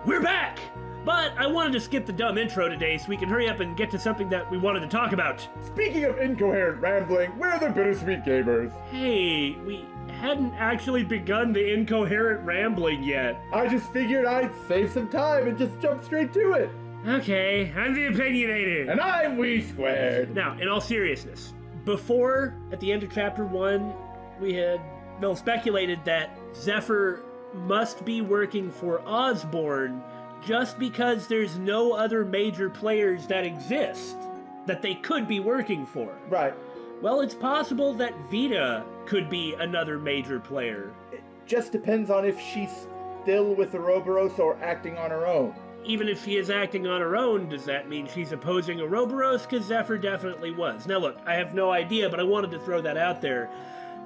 We're back! But I wanted to skip the dumb intro today so we can hurry up and get to something that we wanted to talk about. Speaking of incoherent rambling, we're the Bittersweet Gamers. Hey, we hadn't actually begun the incoherent rambling yet. I just figured I'd save some time and just jump straight to it. Okay, I'm the opinionated. And I'm We Squared. Now, in all seriousness, before, at the end of Chapter 1, we had, speculated that Zephyr must be working for Osborn just because there's no other major players that exist that they could be working for. Right. Well, it's possible that Vita could be another major player. It just depends on if she's still with the Ouroboros or acting on her own. Even if she is acting on her own, does that mean she's opposing Ouroboros? Because Zephyr definitely was. Now look, I have no idea, but I wanted to throw that out there.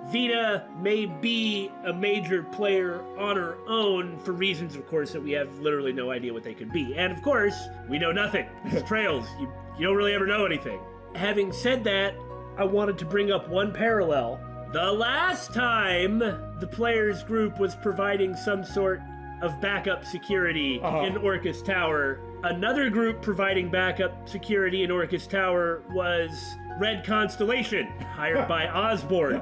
Vita may be a major player on her own for reasons, of course, that we have literally no idea what they could be. And of course, we know nothing. It's trails. You don't really ever know anything. Having said that, I wanted to bring up one parallel. The last time the players group was providing some sort of backup security in Orchis Tower, another group providing backup security in Orchis Tower was Red Constellation, hired by Osborn.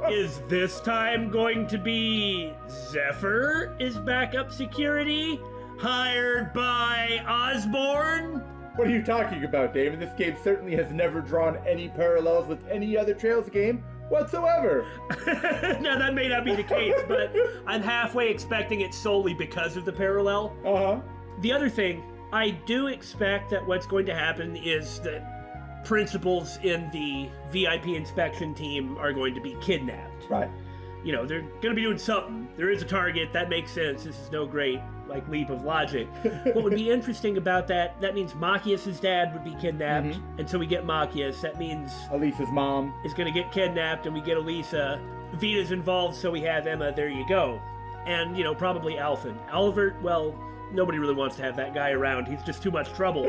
Is this time going to be Zephyr is backup security, hired by Osborn? What are you talking about, Dave? This game certainly has never drawn any parallels with any other Trails game whatsoever. Now, that may not be the case, but I'm halfway expecting it solely because of the parallel. The other thing, I do expect that what's going to happen is that principals in the VIP inspection team are going to be kidnapped. Right. You know, they're going to be doing something. There is a target. That makes sense. This is no great, leap of logic. What would be interesting about that means Machias' dad would be kidnapped, and so we get Machias. That means Elisa's mom is going to get kidnapped, and we get Elisa. Vita's involved, so we have Emma. There you go. And, probably Alphen. Alvert, well, nobody really wants to have that guy around. He's just too much trouble.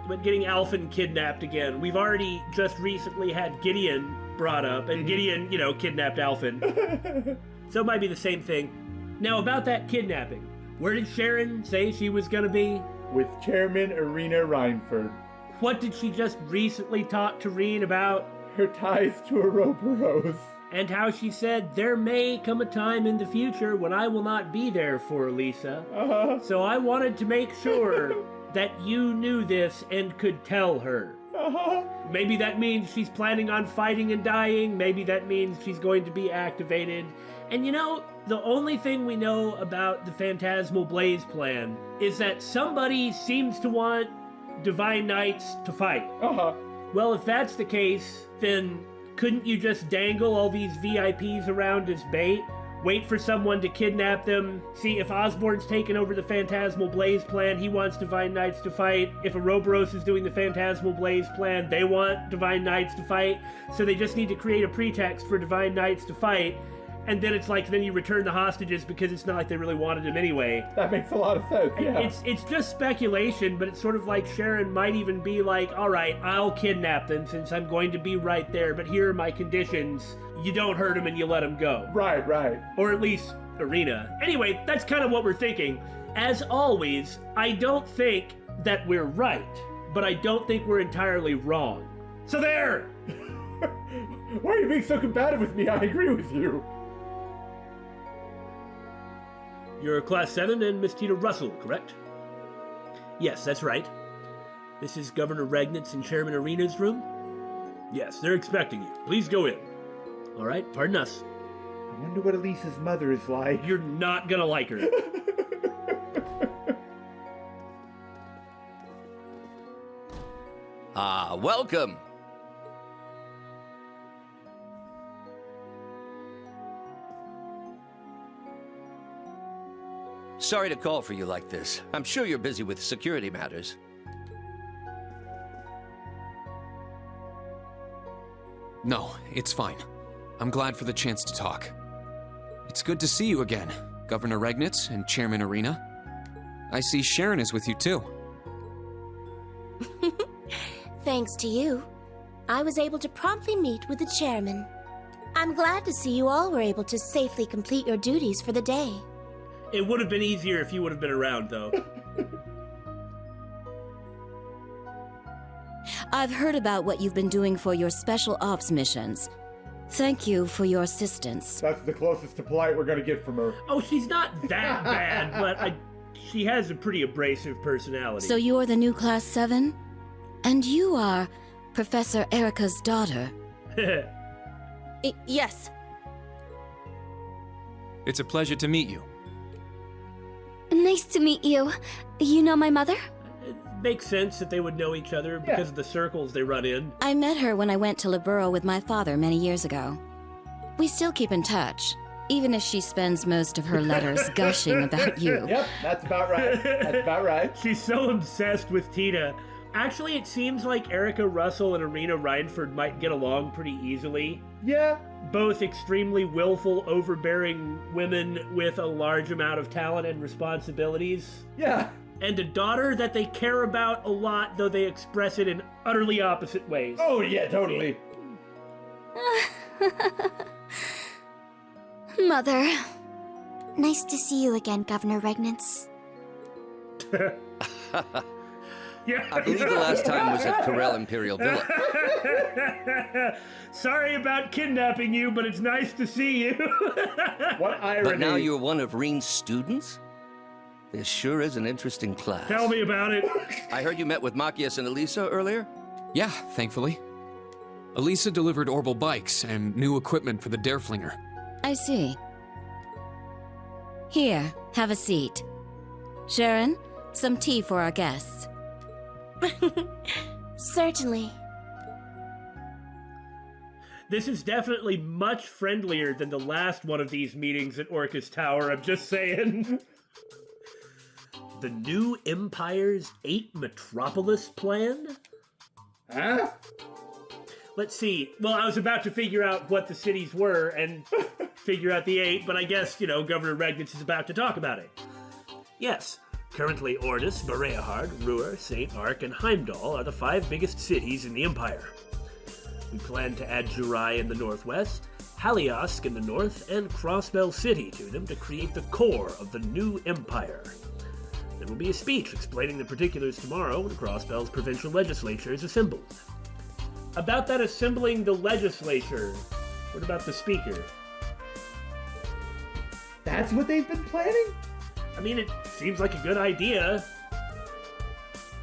But getting Alphen kidnapped again. We've already just recently had Gideon brought up, and Gideon, kidnapped Alphen. So it might be the same thing. Now, about that kidnapping, where did Sharon say she was gonna be? With Chairman Irina Reinford. What did she just recently talk to Reen about? Her ties to Ouroboros. And how she said, there may come a time in the future when I will not be there for Elisa. So I wanted to make sure that you knew this and could tell her. Maybe that means she's planning on fighting and dying. Maybe that means she's going to be activated. And the only thing we know about the Phantasmal Blaze plan is that somebody seems to want Divine Knights to fight. Well, if that's the case, then couldn't you just dangle all these VIPs around as bait? Wait for someone to kidnap them. See, if Osborn's taken over the Phantasmal Blaze plan, he wants Divine Knights to fight. If Ouroboros is doing the Phantasmal Blaze plan, they want Divine Knights to fight. So they just need to create a pretext for Divine Knights to fight. And then it's then you return the hostages because it's not like they really wanted them anyway. That makes a lot of sense, yeah. It's just speculation, but it's sort of like Sharon might even be like, all right, I'll kidnap them since I'm going to be right there, but here are my conditions. You don't hurt them and you let them go. Right. Or at least Irina. Anyway, that's kind of what we're thinking. As always, I don't think that we're right, but I don't think we're entirely wrong. So there! Why are you being so combative with me? I agree with you. You're Class 7 and Miss Tita Russell, correct? Yes, that's right. This is Governor Regnitz and Chairman Irina's room? Yes, they're expecting you. Please go in. All right, pardon us. I wonder what Elisa's mother is like. You're not gonna like her. Welcome. Sorry to call for you like this. I'm sure you're busy with security matters. No, it's fine. I'm glad for the chance to talk. It's good to see you again, Governor Regnitz and Chairman Irina. I see Sharon is with you too. Thanks to you, I was able to promptly meet with the chairman. I'm glad to see you all were able to safely complete your duties for the day. It would have been easier if you would have been around, though. I've heard about what you've been doing for your special ops missions. Thank you for your assistance. That's the closest to polite we're gonna get from her. Oh, she's not that bad, but she has a pretty abrasive personality. So you're the new Class 7? And you are Professor Erica's daughter? Yes. It's a pleasure to meet you. Nice to meet you. You know my mother? It makes sense that they would know each other because of the circles they run in. I met her when I went to Libero with my father many years ago. We still keep in touch, even if she spends most of her letters gushing about you. Yep, that's about right. That's about right. She's so obsessed with Tina. Actually, it seems like Erica Russell and Irina Reinford might get along pretty easily. Yeah. Both extremely willful, overbearing women with a large amount of talent and responsibilities. Yeah. And a daughter that they care about a lot, though they express it in utterly opposite ways. Oh, yeah, totally. Mother. Nice to see you again, Governor Regnitz. Yeah. I believe the last time was at Corel Imperial Villa. Sorry about kidnapping you, but it's nice to see you. What irony. But now you're one of Reen's students? This sure is an interesting class. Tell me about it. I heard you met with Machias and Elisa earlier? Yeah, thankfully. Elisa delivered Orbital bikes and new equipment for the Dareflinger. I see. Here, have a seat. Sharon, some tea for our guests. Certainly. This is definitely much friendlier than the last one of these meetings at Orchis Tower, I'm just saying. The new Empire's 8 Metropolis plan? Huh? Let's see. Well, I was about to figure out what the cities were and figure out the 8, but I guess, Governor Regnitz is about to talk about it. Yes. Currently, Ordis, Bereahard, Ruhr, St. Ark, and Heimdall are the 5 biggest cities in the Empire. We plan to add Jurai in the northwest, Haliask in the north, and Crossbell City to them to create the core of the new Empire. There will be a speech explaining the particulars tomorrow when Crossbell's provincial legislature is assembled. About that assembling the legislature, what about the speaker? That's what they've been planning? I mean, it seems like a good idea.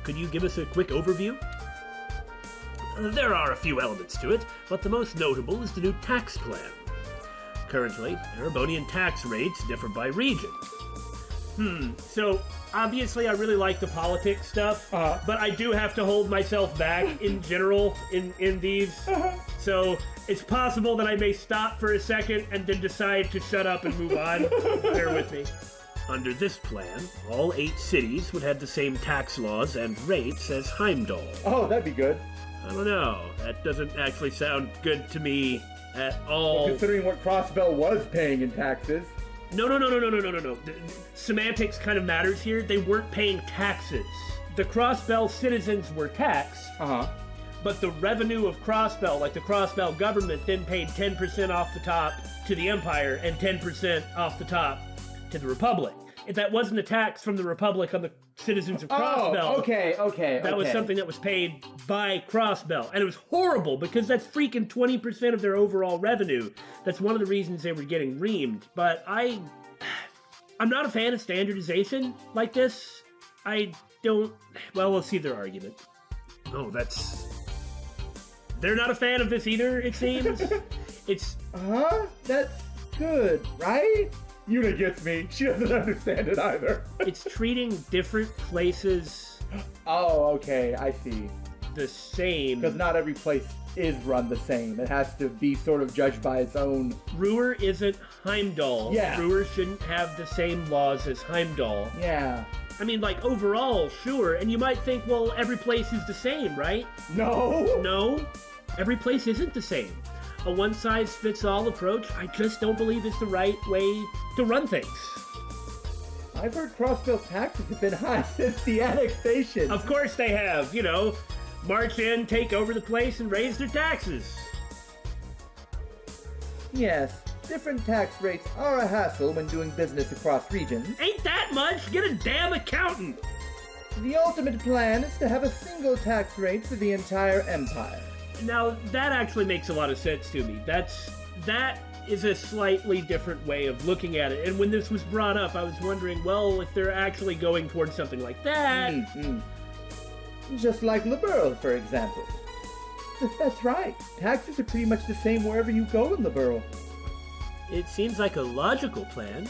Could you give us a quick overview? There are a few elements to it, but the most notable is the new tax plan. Currently, Erebonian tax rates differ by region. So obviously I really like the politics stuff, but I do have to hold myself back in general in these. So it's possible that I may stop for a second and then decide to shut up and move on. Bear with me. Under this plan, all 8 cities would have the same tax laws and rates as Heimdall. Oh, that'd be good. I don't know. That doesn't actually sound good to me at all. Well, considering what Crossbell was paying in taxes. No. The semantics kind of matters here. They weren't paying taxes. The Crossbell citizens were taxed. But the revenue of Crossbell, like the Crossbell government, then paid 10% off the top to the Empire and 10% off the top to the Republic. If that wasn't a tax from the Republic on the citizens of Crossbell. Oh, okay. That was something that was paid by Crossbell. And it was horrible because that's freaking 20% of their overall revenue. That's one of the reasons they were getting reamed. But I'm not a fan of standardization like this. Well, we'll see their argument. Oh, they're not a fan of this either, it seems. That's good, right? Yuna gets me. She doesn't understand it either. It's treating different places. Oh, okay. I see. The same. Because not every place is run the same. It has to be sort of judged by its own. Ruhr isn't Heimdall. Yeah. Ruhr shouldn't have the same laws as Heimdall. Yeah. I mean, like, overall, sure. And you might think, well, every place is the same, right? No. Every place isn't the same. A one-size-fits-all approach, I just don't believe is the right way to run things. I've heard Crossbell's taxes have been high since the annexation. Of course they have, march in, take over the place, and raise their taxes. Yes, different tax rates are a hassle when doing business across regions, Ain't that much? Get a damn accountant! the ultimate plan is to have a single tax rate for the entire empire. Now, that actually makes a lot of sense to me. That is a slightly different way of looking at it. And when this was brought up, I was wondering, well, if they're actually going towards something like that... Just like Liberal, for example. That's right. Taxes are pretty much the same wherever you go in Liberal. It seems like a logical plan.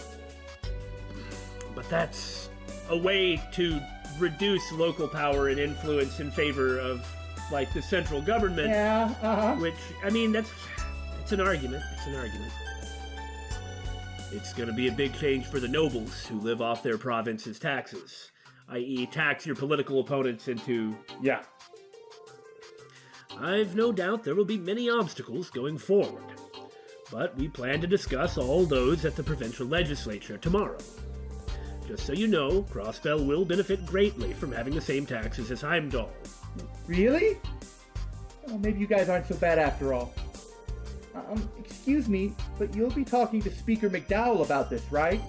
But that's a way to reduce local power and influence in favor of, like, the central government. Yeah, Which, I mean, it's an argument. It's an argument. It's gonna be a big change for the nobles who live off their province's taxes, i.e. tax your political opponents into... Yeah. I've no doubt there will be many obstacles going forward, but we plan to discuss all those at the provincial legislature tomorrow. Just so you know, Crossbell will benefit greatly from having the same taxes as Heimdall. Really? Well, maybe you guys aren't so bad after all. Excuse me, but you'll be talking to Speaker McDowell about this, right?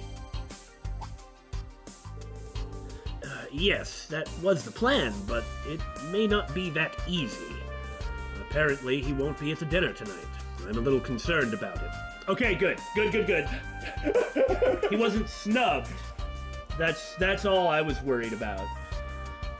Yes, that was the plan, but it may not be that easy. Apparently, he won't be at the dinner tonight. I'm a little concerned about it. Okay, good. He wasn't snubbed. That's all I was worried about.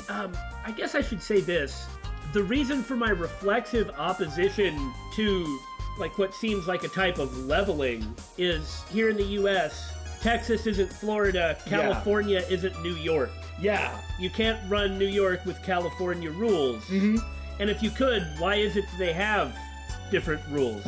I guess I should say this. The reason for my reflexive opposition to, like, what seems like a type of leveling is, here in the U.S., Texas isn't Florida, California isn't New York. Yeah. You can't run New York with California rules. Mm-hmm. And if you could, why is it they have different rules?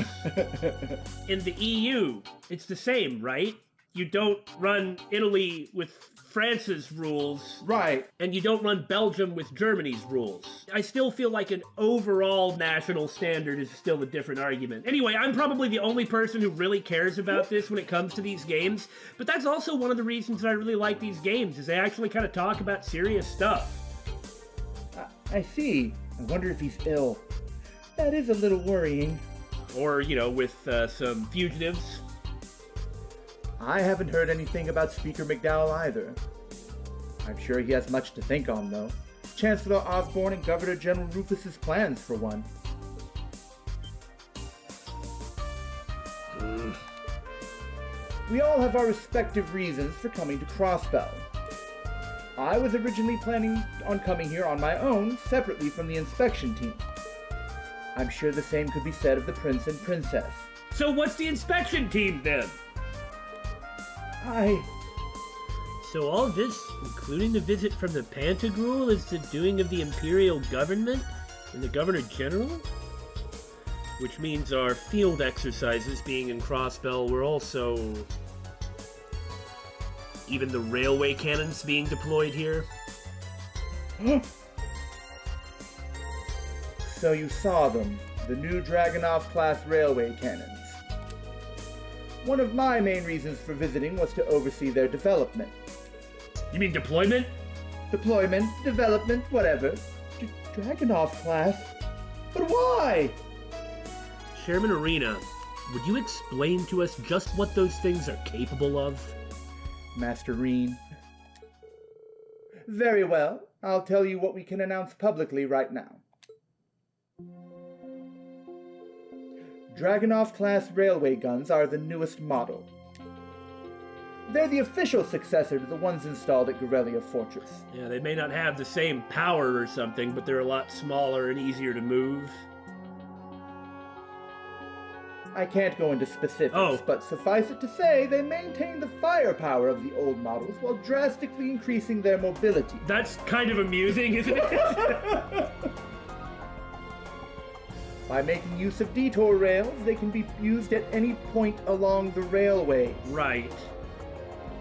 In the EU, it's the same, right? You don't run Italy with France's rules. Right. And you don't run Belgium with Germany's rules. I still feel like an overall national standard is still a different argument. Anyway, I'm probably the only person who really cares about this when it comes to these games, but that's also one of the reasons that I really like these games, is they actually kind of talk about serious stuff. I see. I wonder if he's ill. That is a little worrying. Or, with some fugitives. I haven't heard anything about Speaker McDowell either. I'm sure he has much to think on, though. Chancellor Osborne and Governor General Rufus's plans, for one. We all have our respective reasons for coming to Crossbell. I was originally planning on coming here on my own, separately from the inspection team. I'm sure the same could be said of the Prince and Princess. So what's the inspection team, then? So all this, including the visit from the Pantagruel, is the doing of the Imperial government and the Governor General? Which means our field exercises being in Crossbell were also... even the railway cannons being deployed here? So you saw them, the new Dragunov-class railway cannons. One of my main reasons for visiting was to oversee their development. You mean deployment? Deployment, development, whatever. Dragunov-class? But why? Chairman Arena, would you explain to us just what those things are capable of? Master Reen. Very well. I'll tell you what we can announce publicly right now. Dragunov-class railway guns are the newest model. They're the official successor to the ones installed at Gorelia Fortress. Yeah, they may not have the same power or something, but they're a lot smaller and easier to move. I can't go into specifics, but suffice it to say, they maintain the firepower of the old models while drastically increasing their mobility. That's kind of amusing, isn't it? By making use of detour rails, they can be used at any point along the railway. Right.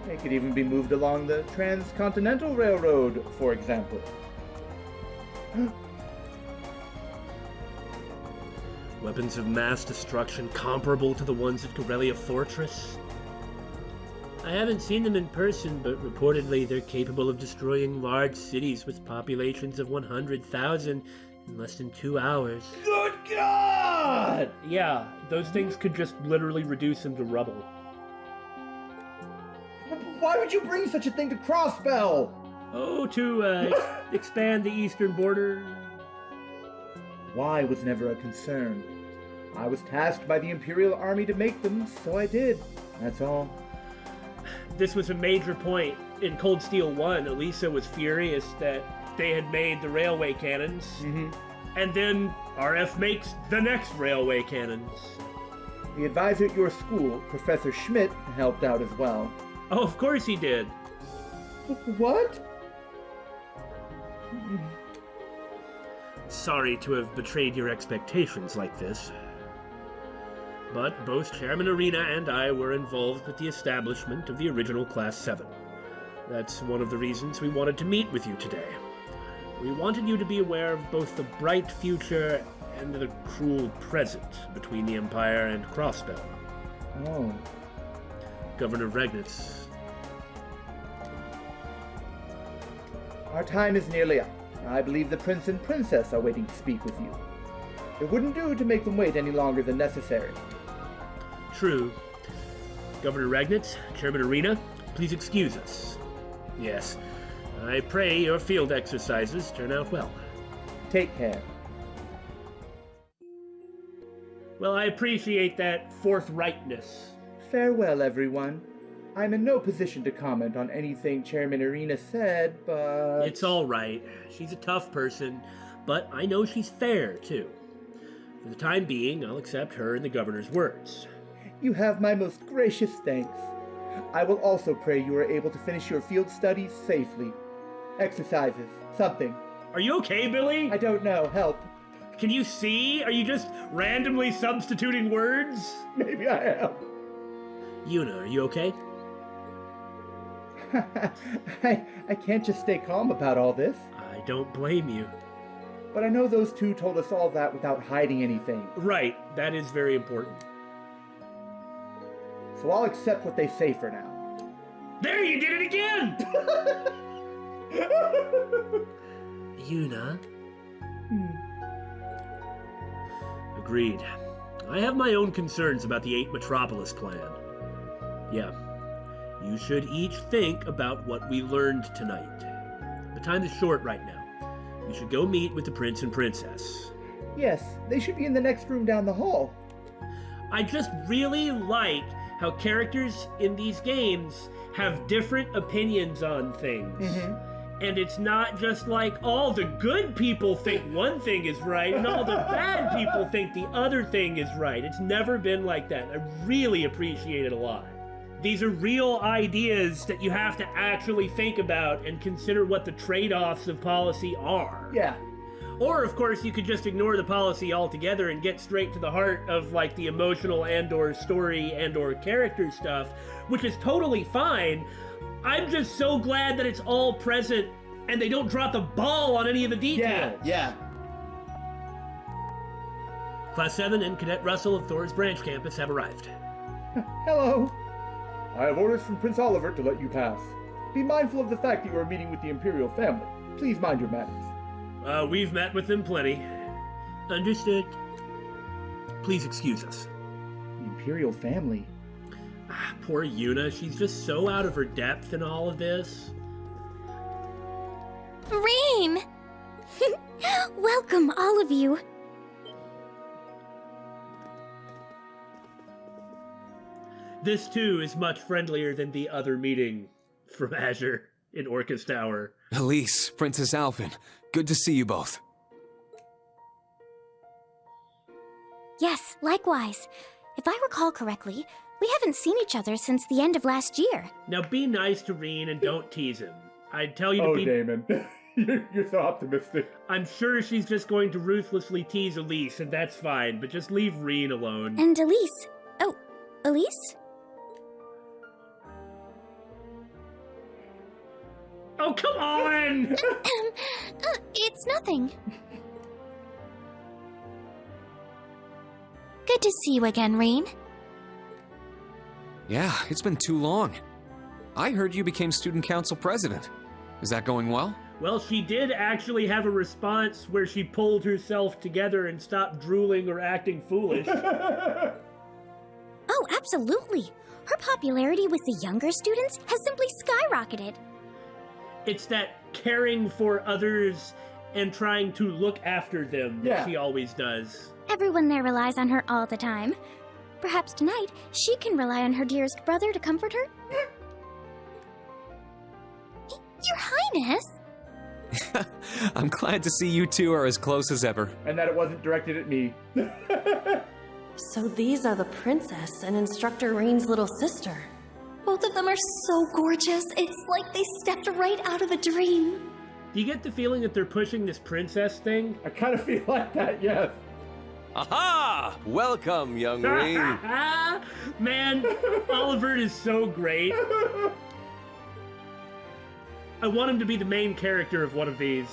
They could even be moved along the Transcontinental Railroad, for example. Weapons of mass destruction comparable to the ones at Gorelia Fortress? I haven't seen them in person, but reportedly they're capable of destroying large cities with populations of 100,000 in less than 2 hours. Good God! God! Yeah, those things could just literally reduce him to rubble. Why would you bring such a thing to Crossbell? Oh, to expand the eastern border. Why was never a concern. I was tasked by the Imperial Army to make them, so I did. That's all. This was a major point. In Cold Steel 1, Elisa was furious that they had made the railway cannons. And then RF makes the next railway cannons. The advisor at your school, Professor Schmidt, helped out as well. Oh, of course he did. What? Sorry to have betrayed your expectations like this. But both Chairman Arena and I were involved with the establishment of the original Class 7. That's one of the reasons we wanted to meet with you today. We wanted you to be aware of both the bright future and the cruel present between the Empire and Crossbell. Oh. Governor Regnitz. Our time is nearly up. I believe the Prince and Princess are waiting to speak with you. It wouldn't do to make them wait any longer than necessary. True. Governor Regnitz, Chairman Arena, please excuse us. Yes, I pray your field exercises turn out well. Take care. Well, I appreciate that forthrightness. Farewell, everyone. I'm in no position to comment on anything Chairman Arena said, but... It's all right. She's a tough person, but I know she's fair, too. For the time being, I'll accept her and the governor's words. You have my most gracious thanks. I will also pray you are able to finish your field studies safely. Exercises. Something. Are you okay, Billy? I don't know. Help. Can you see? Are you just randomly substituting words? Maybe I am. Yuna, are you okay? I can't just stay calm about all this. I don't blame you. But I know those two told us all that without hiding anything. Right, that is very important. So I'll accept what they say for now. There, you did it again! Yuna? Agreed. I have my own concerns about the 8 Metropolis plan. Yeah. You should each think about what we learned tonight. The time is short right now. You should go meet with the Prince and Princess. Yes, they should be in the next room down the hall. I just really like how characters in these games have different opinions on things. And it's not just like all the good people think one thing is right and all the bad people think the other thing is right. It's never been like that. I really appreciate it a lot. These are real ideas that you have to actually think about and consider what the trade-offs of policy are. Yeah. Or, of course, you could just ignore the policy altogether and get straight to the heart of, like, the emotional and/or story and/or character stuff, which is totally fine. I'm just so glad that it's all present and they don't drop the ball on any of the details. Yeah. Class 7 and Cadet Russell of Thors Branch Campus have arrived. Hello. I have orders from Prince Oliver to let you pass. Be mindful of the fact that you are meeting with the Imperial family. Please mind your manners. We've met with them plenty. Understood. Please excuse us. The Imperial family? Poor Yuna. She's just so out of her depth in all of this. Rain! Welcome, all of you. This, too, is much friendlier than the other meeting from Azure in Orchis Tower. Elise, Princess Alphen, good to see you both. Yes, likewise. If I recall correctly, we haven't seen each other since the end of last year. Now be nice to Reen and don't tease him. I'd tell you to be... Damon. You're so optimistic. I'm sure she's just going to ruthlessly tease Elise, and that's fine, but just leave Reen alone. And Elise. Oh, Elise? Oh, come on! It's nothing. Good to see you again, Rain. Yeah, it's been too long. I heard you became student council president. Is that going well? Well, she did actually have a response where she pulled herself together and stopped drooling or acting foolish. Oh, absolutely. Her popularity with the younger students has simply skyrocketed. It's that caring for others and trying to look after them that she always does. Everyone there relies on her all the time. Perhaps tonight, she can rely on her dearest brother to comfort her? Your Highness! I'm glad to see you two are as close as ever. And that it wasn't directed at me. So these are the princess and Instructor Reen's little sister. Both of them are so gorgeous. It's like they stepped right out of a dream. Do you get the feeling that they're pushing this princess thing? I kind of feel like that, yes. Aha! Welcome, young Reen. Man, Oliver is so great. I want him to be the main character of one of these.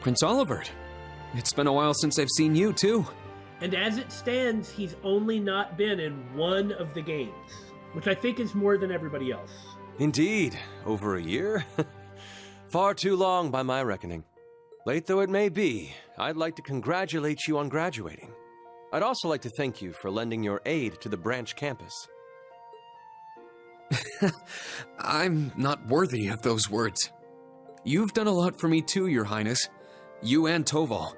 Prince Olivert, it's been a while since I've seen you, too. And as it stands, he's only not been in one of the games, which I think is more than everybody else. Indeed, over a year? Far too long by my reckoning. Late though it may be, I'd like to congratulate you on graduating. I'd also like to thank you for lending your aid to the branch campus. I'm not worthy of those words. You've done a lot for me too, Your Highness. You and Toval.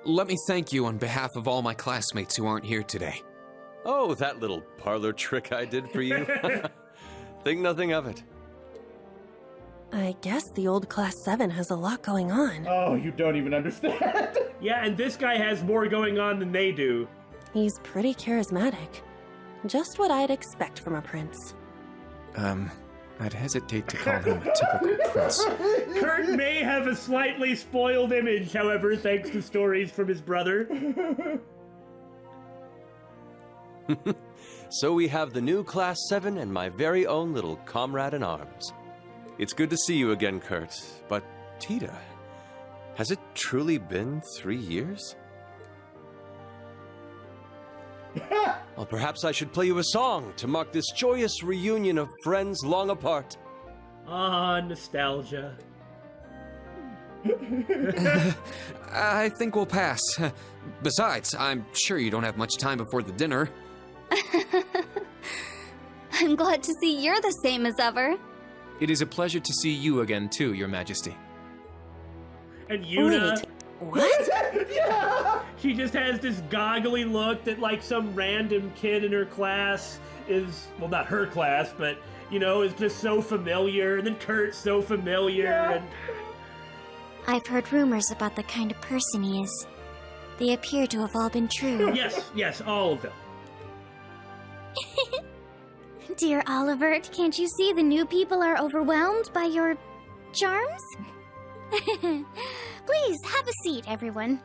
Let me thank you on behalf of all my classmates who aren't here today. Oh, that little parlor trick I did for you? Think nothing of it. I guess the old Class 7 has a lot going on. Oh, you don't even understand. Yeah, and this guy has more going on than they do. He's pretty charismatic. Just what I'd expect from a prince. I'd hesitate to call him a typical prince. Kurt may have a slightly spoiled image, however, thanks to stories from his brother. So we have the new Class 7 and my very own little comrade in arms. It's good to see you again, Kurt. But, Tita, has it truly been 3 years? Well, perhaps I should play you a song to mark this joyous reunion of friends long apart. Ah, nostalgia. I think we'll pass. Besides, I'm sure you don't have much time before the dinner. I'm glad to see you're the same as ever. It is a pleasure to see you again, too, Your Majesty. And Yuna. Wait, what? Yeah! She just has this goggly look that, like, some random kid in her class is, well, not her class, but, you know, is just so familiar. And then Kurt's so familiar. Yeah. And I've heard rumors about the kind of person he is. They appear to have all been true. yes, all of them. Dear Oliver, can't you see the new people are overwhelmed by your charms? Please, have a seat, everyone.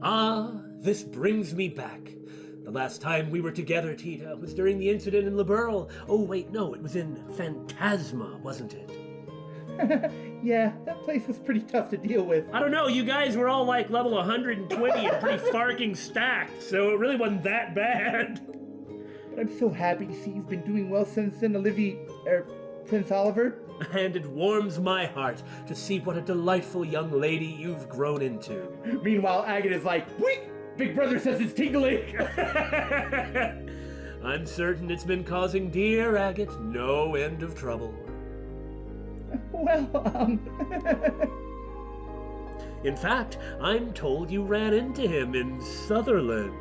Ah, this brings me back. The last time we were together, Tita, was during the incident in Liberl. Oh, wait, no, it was in Phantasma, wasn't it? Yeah, that place was pretty tough to deal with. I don't know, you guys were all like level 120 and pretty farking stacked, so it really wasn't that bad. But I'm so happy to see you've been doing well since then, Prince Oliver. And it warms my heart to see what a delightful young lady you've grown into. Meanwhile, Agate is like, wait! Big brother says it's tingling! I'm certain it's been causing dear Agate no end of trouble. Well, In fact, I'm told you ran into him in Sutherland.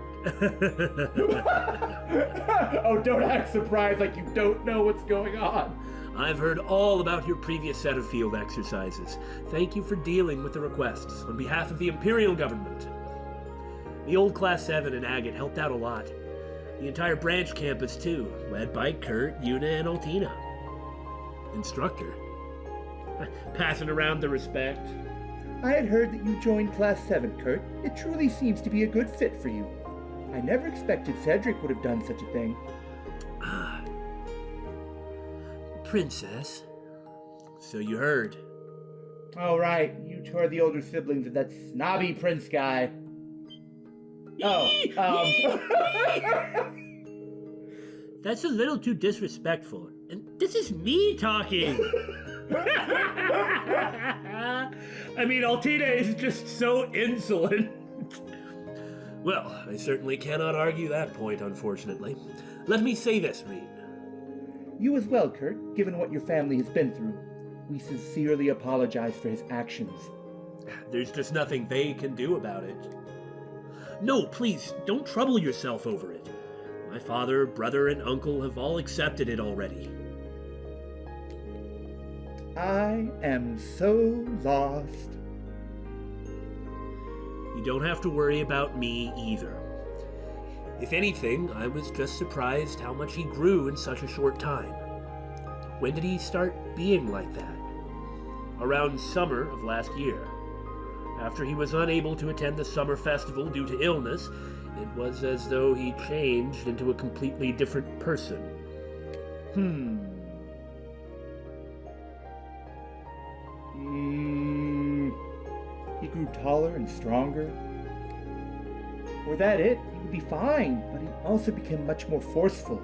Oh, don't act surprised like you don't know what's going on. I've heard all about your previous set of field exercises. Thank you for dealing with the requests on behalf of the Imperial government. The old Class 7 and Agate helped out a lot. The entire branch campus, too, led by Kurt, Yuna, and Altina. Instructor. Passing around the respect. I had heard that you joined Class 7, Kurt. It truly seems to be a good fit for you. I never expected Cedric would have done such a thing. Ah. Princess. So you heard. Oh, right. You two are the older siblings of that snobby prince guy. That's a little too disrespectful. And this is me talking. I mean, Altina is just so insolent. Well, I certainly cannot argue that point, unfortunately. Let me say this, Reed. You as well, Kurt, given what your family has been through. We sincerely apologize for his actions. There's just nothing they can do about it. No, please, don't trouble yourself over it. My father, brother, and uncle have all accepted it already. I am so lost. You don't have to worry about me either. If anything, I was just surprised how much he grew in such a short time. When did he start being like that? Around summer of last year. After he was unable to attend the summer festival due to illness, it was as though he changed into a completely different person. He grew taller and stronger. Were that it, he would be fine, but he also became much more forceful.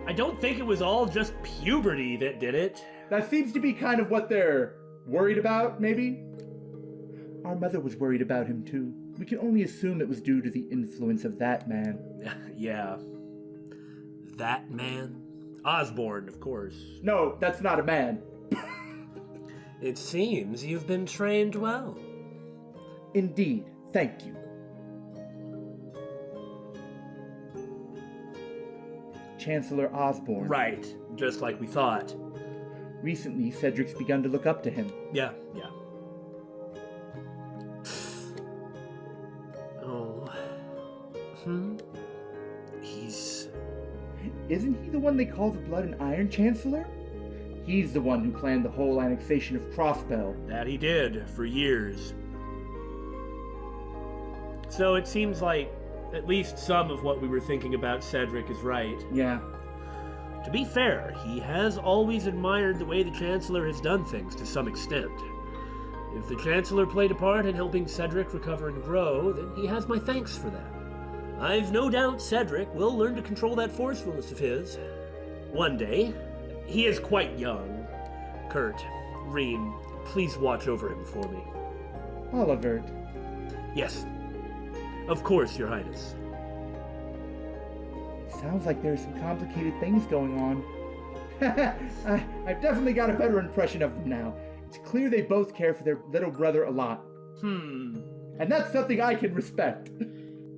I don't think it was all just puberty that did it. That seems to be kind of what they're worried about, maybe? Our mother was worried about him too. We can only assume it was due to the influence of that man. Yeah. That man? Osborne, of course. No, that's not a man. It seems you've been trained well. Indeed. Thank you. Chancellor Osborne. Right, just like we thought. Recently, Cedric's begun to look up to him. Yeah. Isn't he the one they call the Blood and Iron Chancellor? He's the one who planned the whole annexation of Crossbell. That he did, for years. So it seems like at least some of what we were thinking about Cedric is right. Yeah. To be fair, he has always admired the way the Chancellor has done things to some extent. If the Chancellor played a part in helping Cedric recover and grow, then he has my thanks for that. I've no doubt Cedric will learn to control that forcefulness of his. One day. He is quite young. Kurt, Reem, please watch over him for me. Oliver. Yes. Of course, Your Highness. It sounds like there's some complicated things going on. I've definitely got a better impression of them now. It's clear they both care for their little brother a lot. And that's something I can respect.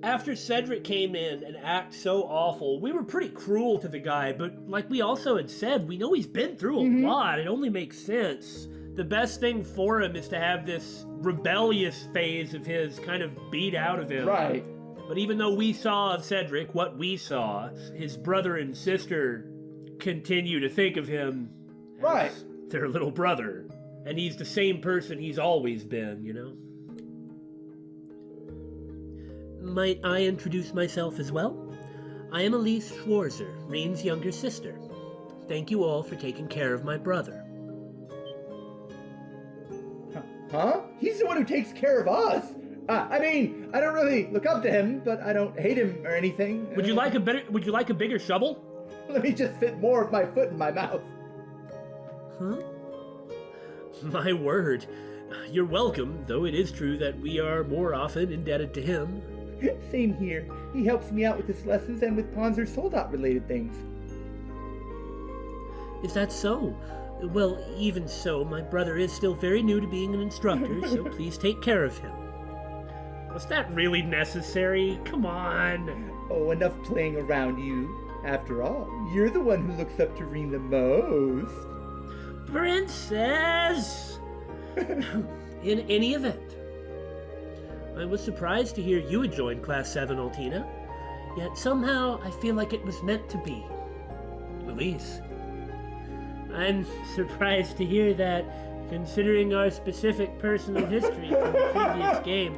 After Cedric came in and acted so awful, we were pretty cruel to the guy, but like we also had said, we know he's been through a lot. It only makes sense. The best thing for him is to have this rebellious phase of his kind of beat out of him. Right. But even though we saw of Cedric what we saw, his brother and sister continue to think of him as their little brother. And he's the same person he's always been, you know? Might I introduce myself as well? I am Elise Schwarzer, Reem's younger sister. Thank you all for taking care of my brother. Huh? He's the one who takes care of us. I mean, I don't really look up to him, but I don't hate him or anything. Would you like a bigger shovel? Let me just fit more of my foot in my mouth. Huh? My word. You're welcome, though it is true that we are more often indebted to him. Same here. He helps me out with his lessons and with Panzer Soldat-related things. Is that so? Well, even so, my brother is still very new to being an instructor, so please take care of him. Was that really necessary? Come on. Oh, enough playing around you. After all, you're the one who looks up to Reem the most. Princess! In any event, I was surprised to hear you had joined Class 7, Altina. Yet somehow I feel like it was meant to be. Elise. I'm surprised to hear that, considering our specific personal history from the previous game.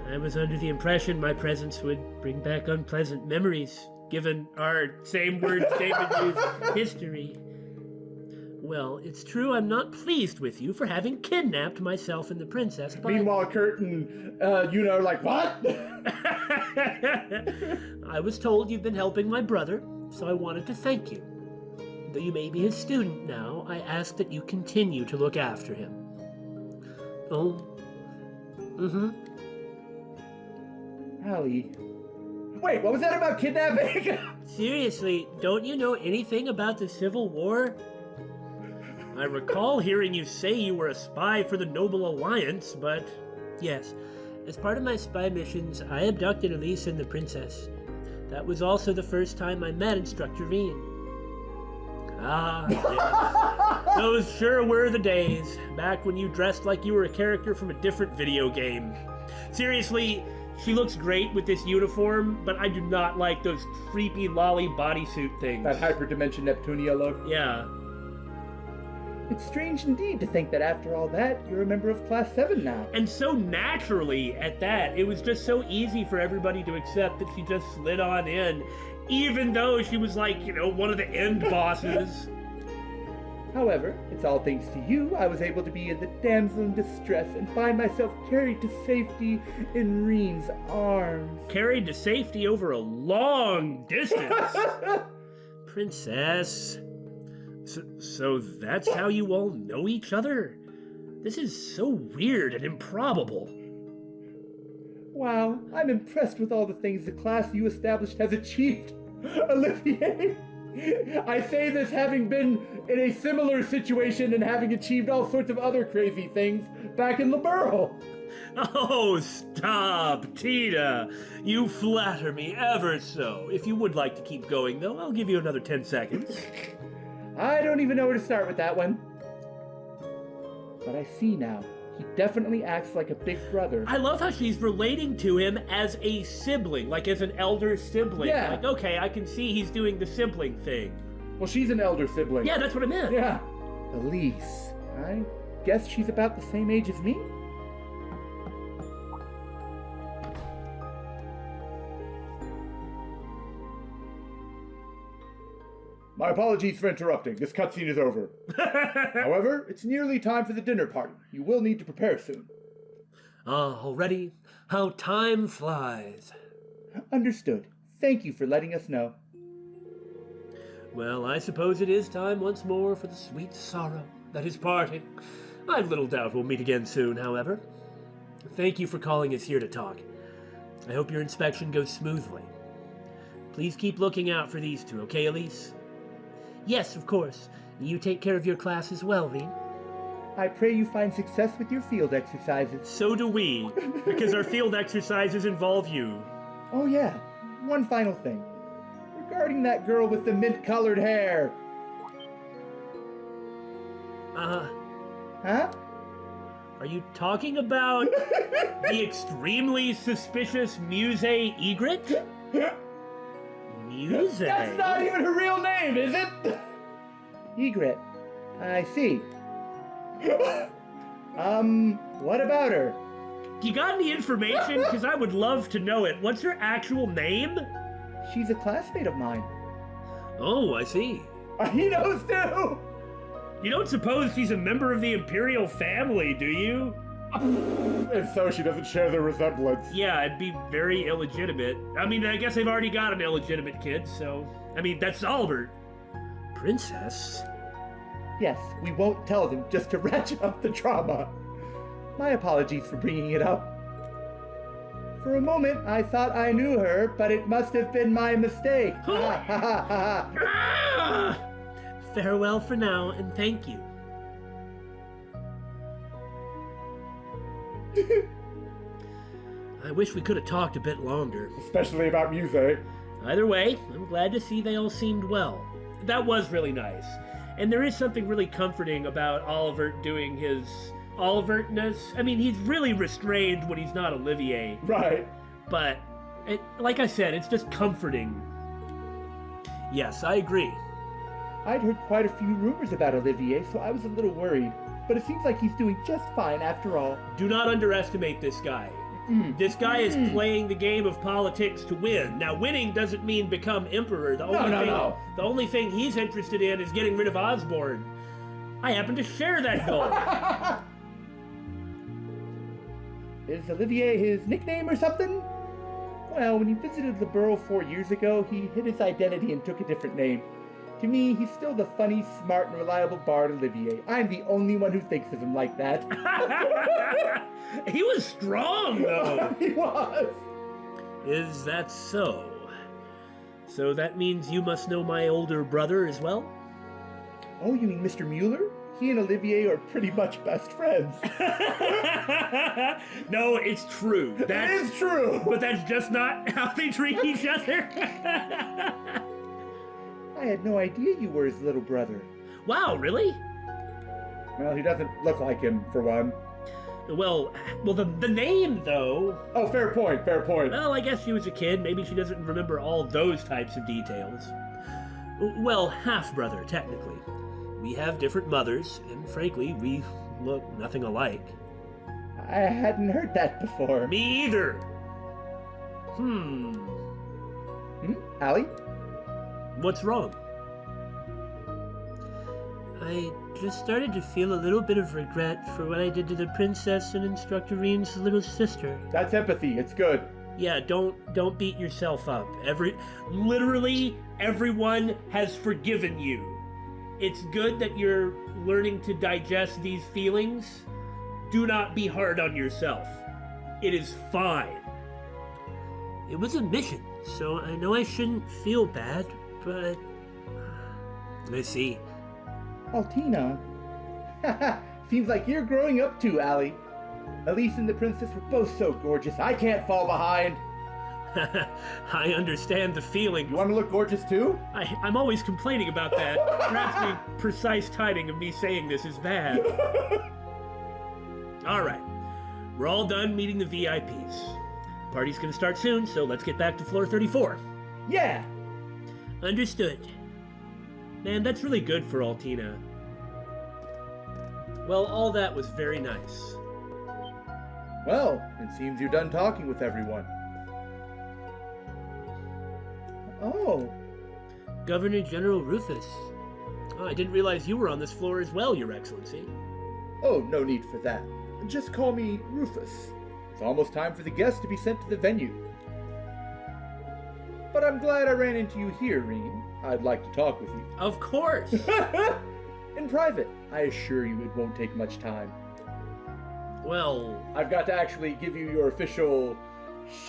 I was under the impression my presence would bring back unpleasant memories, given our same word David used history. Well, it's true I'm not pleased with you for having kidnapped myself and the princess, but... Meanwhile, Kurt and Yuno are like, what? I was told you've been helping my brother, so I wanted to thank you. Though you may be his student now, I ask that you continue to look after him. Oh. Mm-hmm. Allie. Wait, what was that about kidnapping? Seriously, don't you know anything about the Civil War? I recall hearing you say you were a spy for the Noble Alliance, but yes, as part of my spy missions, I abducted Elise and the princess. That was also the first time I met Instructor Reen. Ah, yes. Those sure were the days, back when you dressed like you were a character from a different video game. Seriously, she looks great with this uniform, but I do not like those creepy lolly bodysuit things. That hyperdimension Neptunia look? Yeah. It's strange indeed to think that after all that, you're a member of Class 7 now. And so naturally at that. It was just so easy for everybody to accept that she just slid on in, even though she was like, one of the end bosses. However, it's all thanks to you I was able to be the damsel in distress and find myself carried to safety in Reen's arms. Carried to safety over a long distance? Princess... So that's how you all know each other? This is so weird and improbable. Wow, I'm impressed with all the things the class you established has achieved, Olivier. I say this having been in a similar situation and having achieved all sorts of other crazy things back in Liberal. Oh, stop, Tita. You flatter me ever so. If you would like to keep going, though, I'll give you another 10 seconds. I don't even know where to start with that one. But I see now. He definitely acts like a big brother. I love how she's relating to him as a sibling, like as an elder sibling. Yeah. Like, okay, I can see he's doing the sibling thing. Well, she's an elder sibling. Yeah, that's what I meant. Yeah. Elise. I guess she's about the same age as me? My apologies for interrupting. This cutscene is over. However, it's nearly time for the dinner party. You will need to prepare soon. Already? How time flies. Understood. Thank you for letting us know. Well, I suppose it is time once more for the sweet sorrow that is parting. I've little doubt we'll meet again soon, however. Thank you for calling us here to talk. I hope your inspection goes smoothly. Please keep looking out for these two, okay, Elise? Yes, of course. You take care of your class as well, Veen. I pray you find success with your field exercises. So do we, because our field exercises involve you. Oh yeah, one final thing. Regarding that girl with the mint-colored hair. Huh? Are you talking about the extremely suspicious Muse Egret? Muse? That's not even her real name, is it? Egret. I see. What about her? You got any information? Because I would love to know it. What's her actual name? She's a classmate of mine. Oh, I see. He knows too! You don't suppose she's a member of the Imperial family, do you? If so, she doesn't share their resemblance. Yeah, it'd be very illegitimate. I mean, I guess they've already got an illegitimate kid, so... I mean, that's Albert. Princess? Yes, we won't tell them just to ratchet up the drama. My apologies for bringing it up. For a moment, I thought I knew her, but it must have been my mistake. Ha ha ha ha ha. Farewell for now, and thank you. I wish we could have talked a bit longer. Especially about Muse. Either way, I'm glad to see they all seemed well. That was really nice. And there is something really comforting about Oliver doing his Olivertness. I mean, he's really restrained when he's not Olivier. Right. But, like I said, it's just comforting. Yes, I agree. I'd heard quite a few rumors about Olivier, so I was a little worried. But it seems like he's doing just fine after all. Do not underestimate this guy. This guy is playing the game of politics to win. Now, winning doesn't mean become emperor. The only thing he's interested in is getting rid of Osborne. I happen to share that goal. Is Olivier his nickname or something? Well, when he visited the borough 4 years ago, he hid his identity and took a different name. To me, he's still the funny, smart, and reliable bard Olivier. I'm the only one who thinks of him like that. He was strong, though. He was. Is that so? So that means you must know my older brother as well? Oh, you mean Mr. Mueller? He and Olivier are pretty much best friends. No, it's true. It is true. But that's just not how they treat each other. I had no idea you were his little brother. Wow, really? Well, he doesn't look like him, for one. Well, the name, though. Oh, fair point, fair point. Well, I guess she was a kid. Maybe she doesn't remember all those types of details. Well, half-brother, technically. We have different mothers, and frankly, we look nothing alike. I hadn't heard that before. Me either. Allie? What's wrong? I just started to feel a little bit of regret for what I did to the princess and Instructor Reen's little sister. That's empathy. It's good. Yeah, don't beat yourself up. Literally everyone has forgiven you. It's good that you're learning to digest these feelings. Do not be hard on yourself. It is fine. It was a mission, so I know I shouldn't feel bad, but... Let's see. Altina. Seems like you're growing up too, Allie. Elise and the princess were both so gorgeous, I can't fall behind. I understand the feeling. You want to look gorgeous too? I'm always complaining about that. Perhaps the precise timing of me saying this is bad. Alright, we're all done meeting the VIPs. Party's gonna start soon, so let's get back to floor 34. Yeah! Understood. Man, that's really good for Altina. Well, all that was very nice. Well, it seems you're done talking with everyone. Oh. Governor General Rufus. Oh, I didn't realize you were on this floor as well, Your Excellency. Oh, no need for that. Just call me Rufus. It's almost time for the guests to be sent to the venue. But I'm glad I ran into you here, Reen. I'd like to talk with you. Of course! In private. I assure you it won't take much time. Well... I've got to actually give you your official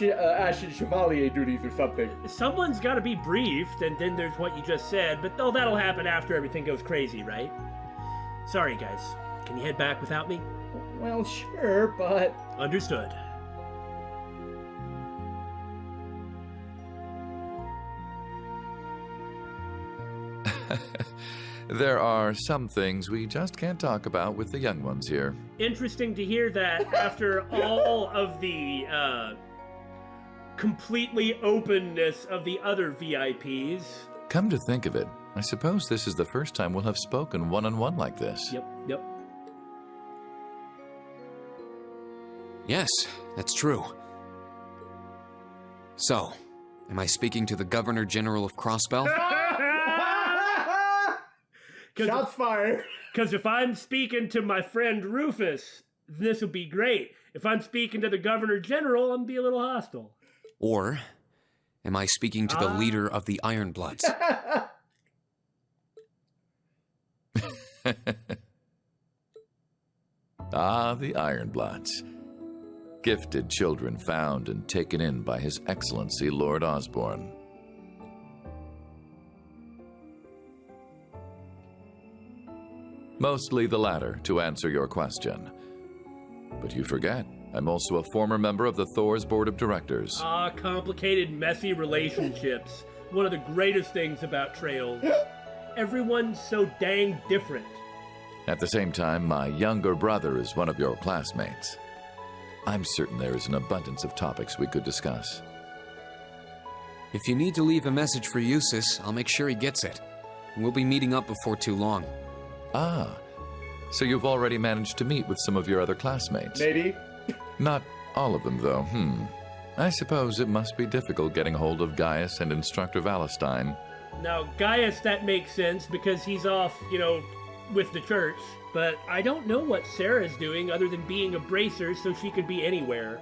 Ashen Chevalier duties or something. Someone's got to be briefed, and then there's what you just said, but that'll happen after everything goes crazy, right? Sorry, guys. Can you head back without me? Well, sure, but... Understood. There are some things we just can't talk about with the young ones here. Interesting to hear that after all of the completely openness of the other VIPs. Come to think of it, I suppose this is the first time we'll have spoken one-on-one like this. Yep. Yes, that's true. So, am I speaking to the Governor General of Crossbell? Shots fired. Because if I'm speaking to my friend Rufus, this will be great. If I'm speaking to the Governor General, I'm be a little hostile. Or am I speaking to the leader of the Ironbloods? Ah, the Ironbloods. Gifted children found and taken in by His Excellency Lord Osborne. Mostly the latter, to answer your question. But you forget, I'm also a former member of the Thors Board of Directors. Complicated, messy relationships. One of the greatest things about Trails. Everyone's so dang different. At the same time, my younger brother is one of your classmates. I'm certain there is an abundance of topics we could discuss. If you need to leave a message for Eustace, I'll make sure he gets it. We'll be meeting up before too long. Ah, so you've already managed to meet with some of your other classmates? Maybe. Not all of them, though. I suppose it must be difficult getting hold of Gaius and Instructor Valentine. Now, Gaius, that makes sense because he's off, with the church, but I don't know what Sarah's doing other than being a bracer so she could be anywhere.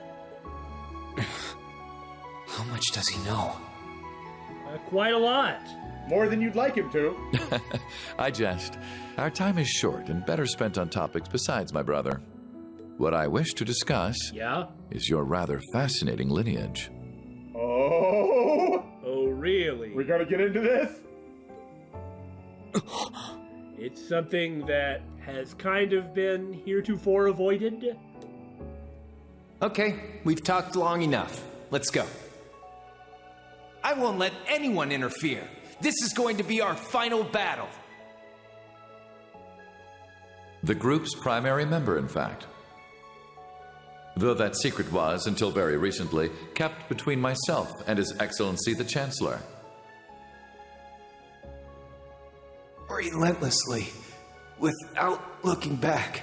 How much does he know? Quite a lot. More than you'd like him to. I jest. Our time is short and better spent on topics besides my brother. What I wish to discuss is your rather fascinating lineage. Oh! Oh, really? We're gonna get into this? It's something that has kind of been heretofore avoided. Okay, we've talked long enough. Let's go. I won't let anyone interfere. This is going to be our final battle. The group's primary member, in fact. Though that secret was, until very recently, kept between myself and His Excellency the Chancellor. Relentlessly, without looking back.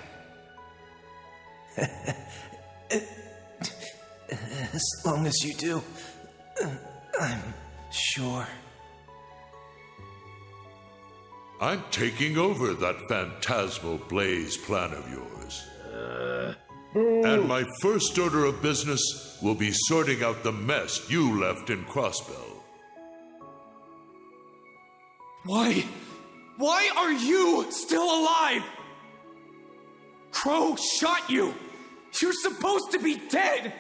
As long as you do, I'm sure. I'm taking over that phantasmal blaze plan of yours. And my first order of business will be sorting out the mess you left in Crossbell. Why are you still alive? Crow shot you! You're supposed to be dead!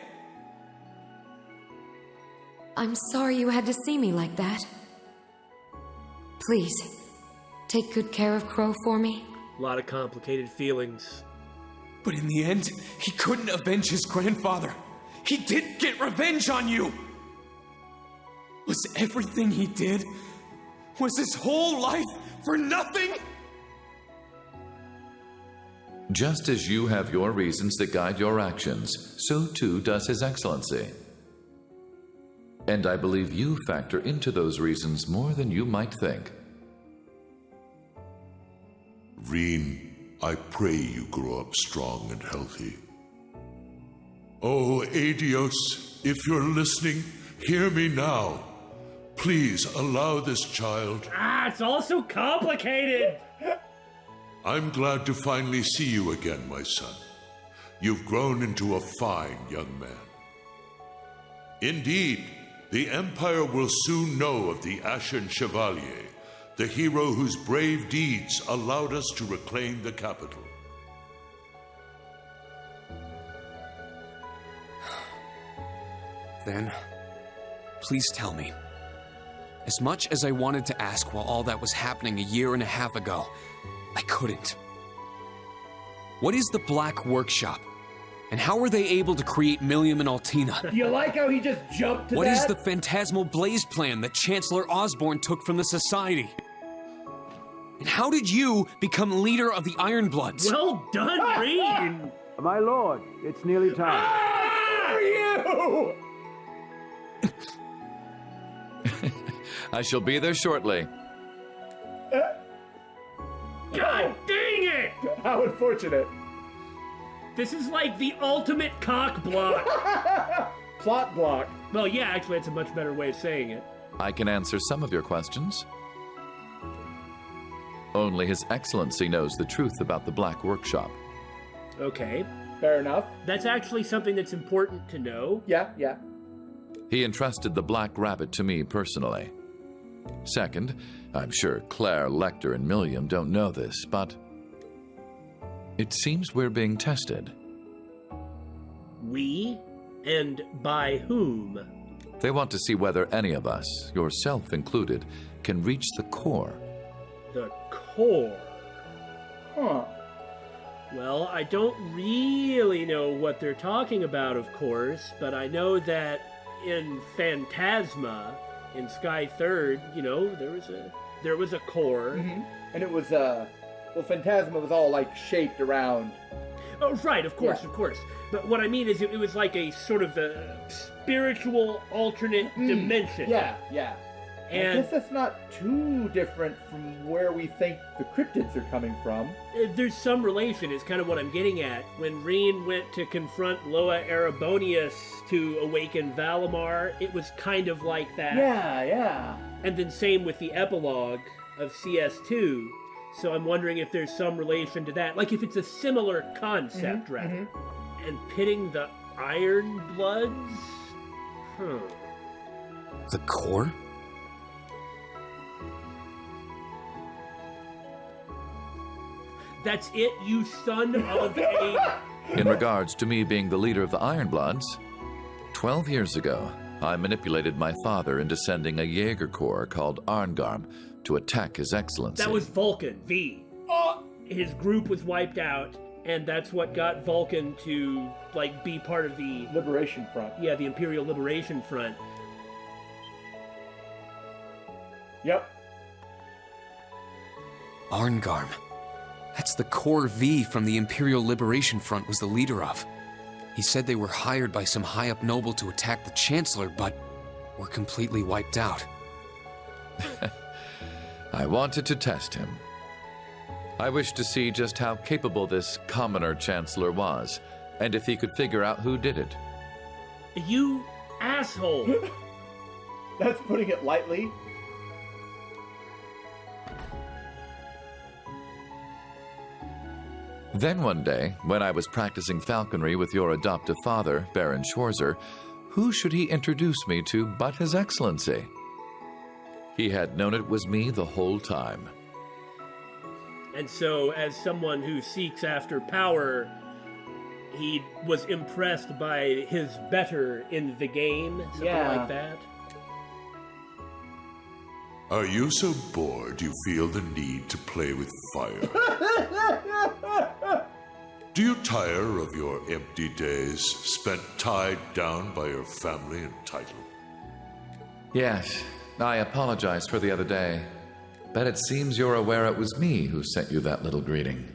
I'm sorry you had to see me like that. Please, take good care of Crow for me. A lot of complicated feelings. But in the end, he couldn't avenge his grandfather. He did get revenge on you! Was everything he did? Was his whole life for nothing? Just as you have your reasons that guide your actions, so too does His Excellency. And I believe you factor into those reasons more than you might think. Reen, I pray you grow up strong and healthy. Oh, Adios, if you're listening, hear me now. Please allow this child. It's all so complicated. I'm glad to finally see you again, my son. You've grown into a fine young man. Indeed, the Empire will soon know of the Ashen Chevalier, the hero whose brave deeds allowed us to reclaim the capital. Then, please tell me. As much as I wanted to ask while all that was happening a year and a half ago, I couldn't. What is the Black Workshop? And how were they able to create Millium and Altina? You like how he just jumped to What that? is the phantasmal blaze plan that Chancellor Osborne took from the Society? And how did you become leader of the Ironbloods? Well done, Reen! My lord, it's nearly time. For you! I shall be there shortly. God dang it! How unfortunate. This is like the ultimate cock block. Plot block. Well, yeah, actually, that's a much better way of saying it. I can answer some of your questions. Only His Excellency knows the truth about the Black Workshop. Okay. Fair enough. That's actually something that's important to know. Yeah. He entrusted the Black Rabbit to me personally. Second, I'm sure Claire, Lecter, and Millium don't know this, but it seems we're being tested. We? And by whom? They want to see whether any of us, yourself included, can reach the core. The core? Huh. Well, I don't really know what they're talking about, of course, but I know that in Phantasma, in Sky Third, you know, there was a core. Mm-hmm. And it was, well, Phantasma was all, like, shaped around. Oh, right, of course. But what I mean is it was like a sort of a spiritual alternate dimension. Yeah. And I guess that's not too different from where we think the cryptids are coming from. There's some relation, is kind of what I'm getting at. When Reen went to confront Loa Erebonius to awaken Valimar, it was kind of like that. Yeah. And then same with the epilogue of CS2. So I'm wondering if there's some relation to that. Like if it's a similar concept, rather. And pitting the Iron Bloods? The core? That's it, you son of a... In regards to me being the leader of the Iron Bloods, 12 years ago, I manipulated my father into sending a Jaeger Corps called Arngarm to attack His Excellency. That was Vulcan, V. His group was wiped out, and that's what got Vulcan to, like, be part of the... Liberation Front. Yeah, the Imperial Liberation Front. Yep. Arngarm. That's the Core V from the Imperial Liberation Front was the leader of. He said they were hired by some high-up noble to attack the Chancellor, but were completely wiped out. I wanted to test him. I wished to see just how capable this commoner Chancellor was, and if he could figure out who did it. You asshole! That's putting it lightly. Then one day, when I was practicing falconry with your adoptive father, Baron Schwarzer, who should he introduce me to but His Excellency? He had known it was me the whole time. And so, as someone who seeks after power, he was impressed by his better in the game, something like that. Are you so bored you feel the need to play with fire? Do you tire of your empty days spent tied down by your family and title? Yes, I apologized for the other day, but it seems you're aware it was me who sent you that little greeting.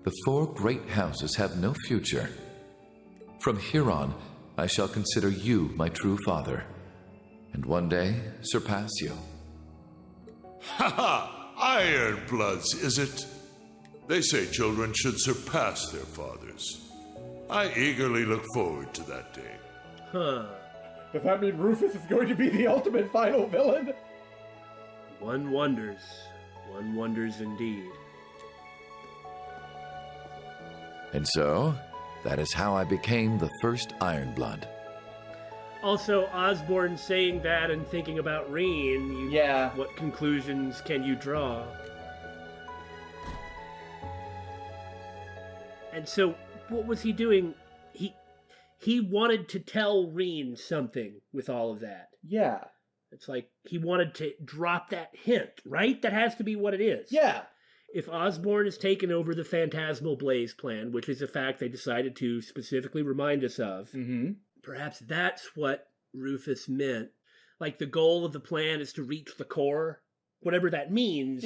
The 4 great houses have no future. From here on, I shall consider you my true father, and one day surpass you. Ha ha! Iron Bloods, is it? They say children should surpass their fathers. I eagerly look forward to that day. Huh. Does that mean Rufus is going to be the ultimate final villain? One wonders. One wonders indeed. And so, that is how I became the first Iron Blood. Also, Osborne saying that and thinking about Reen, what conclusions can you draw? And so, what was he doing? He wanted to tell Reen something with all of that. Yeah. It's like he wanted to drop that hint, right? That has to be what it is. Yeah. If Osborne has taken over the Phantasmal Blaze plan, which is a fact they decided to specifically remind us of, perhaps that's what Rufus meant. Like the goal of the plan is to reach the core, whatever that means.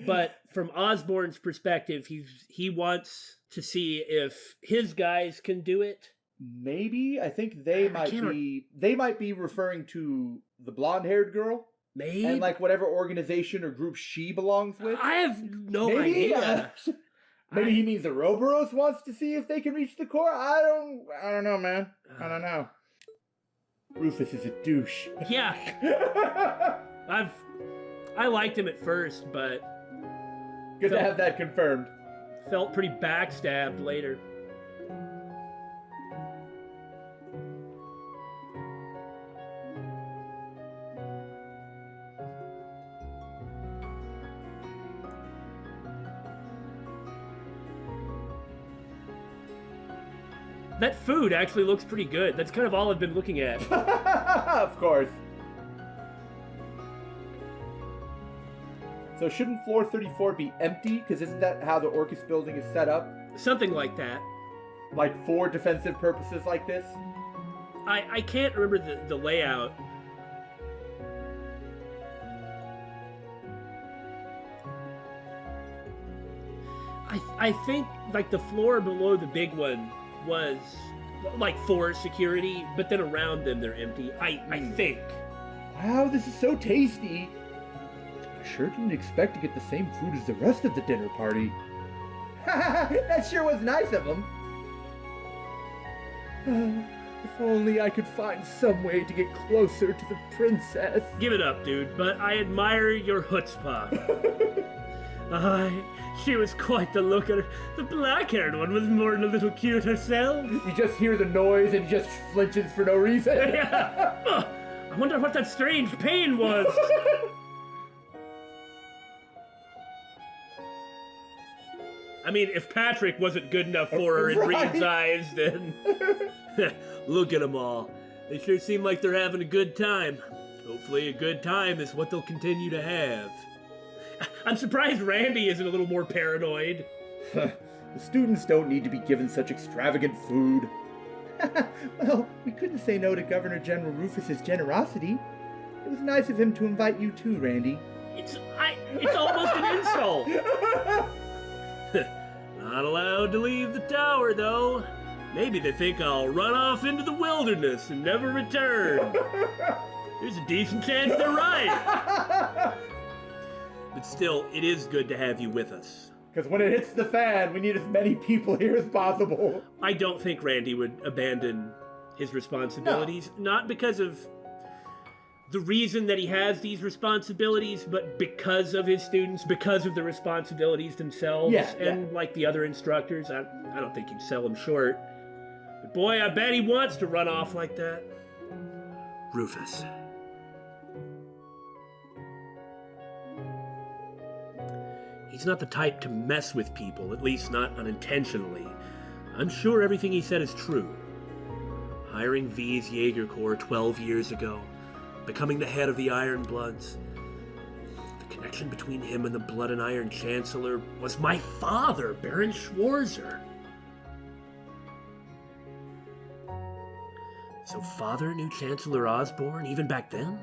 But from Osborne's perspective, he wants to see if his guys can do it. Maybe. I think they might be referring to the blonde-haired girl. Maybe. And like whatever organization or group she belongs with. I have no idea. Maybe he means the Roboros wants to see if they can reach the core. I don't know, man. I don't know. Rufus is a douche. Yeah. I liked him at first, but good to have that confirmed. Felt pretty backstabbed later. That food actually looks pretty good. That's kind of all I've been looking at. Of course. So shouldn't floor 34 be empty? Because isn't that how the Orchis building is set up? Something like that. Like for defensive purposes like this? I can't remember the layout. I think like the floor below the big one was like for security, but then around them they're empty. I think. Wow, this is so tasty. I sure didn't expect to get the same food as the rest of the dinner party. That sure was nice of them. If only I could find some way to get closer to the princess. Give it up, dude, but I admire your chutzpah. Aye, she was quite the looker. The black-haired one was more than a little cute herself. You just hear the noise and he just flinches for no reason. Yeah. I wonder what that strange pain was. I mean, if Patrick wasn't good enough for her in Reed's eyes, then... Look at them all. They sure seem like they're having a good time. Hopefully a good time is what they'll continue to have. I'm surprised Randy isn't a little more paranoid. The students don't need to be given such extravagant food. Well, we couldn't say no to Governor General Rufus's generosity. It was nice of him to invite you too, Randy. It's almost an insult. Not allowed to leave the tower, though. Maybe they think I'll run off into the wilderness and never return. There's a decent chance they're right. But still, it is good to have you with us. Because when it hits the fan, we need as many people here as possible. I don't think Randy would abandon his responsibilities, not because of the reason that he has these responsibilities, but because of his students, because of the responsibilities themselves, and like the other instructors. I don't think he'd sell them short. But boy, I bet he wants to run off like that. Rufus. He's not the type to mess with people, at least not unintentionally. I'm sure everything he said is true. Hiring V's Jaeger Corps 12 years ago, becoming the head of the Iron Bloods. The connection between him and the Blood and Iron Chancellor was my father, Baron Schwarzer. So father knew Chancellor Osborne even back then?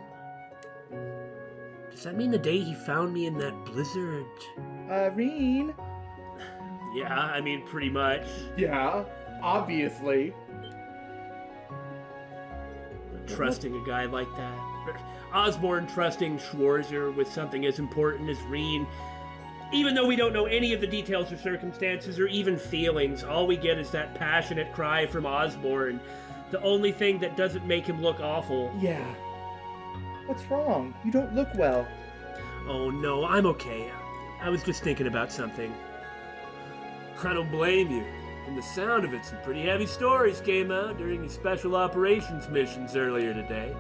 Does that mean the day he found me in that blizzard? Irene? Yeah, I mean, pretty much. Yeah, obviously. Trusting a guy like that. Osborne trusting Schwarzer with something as important as Reen. Even though we don't know any of the details or circumstances or even feelings, all we get is that passionate cry from Osborne. The only thing that doesn't make him look awful. Yeah. What's wrong? You don't look well. Oh no, I'm okay. I was just thinking about something. I don't blame you. From the sound of it, some pretty heavy stories came out during the special operations missions earlier today.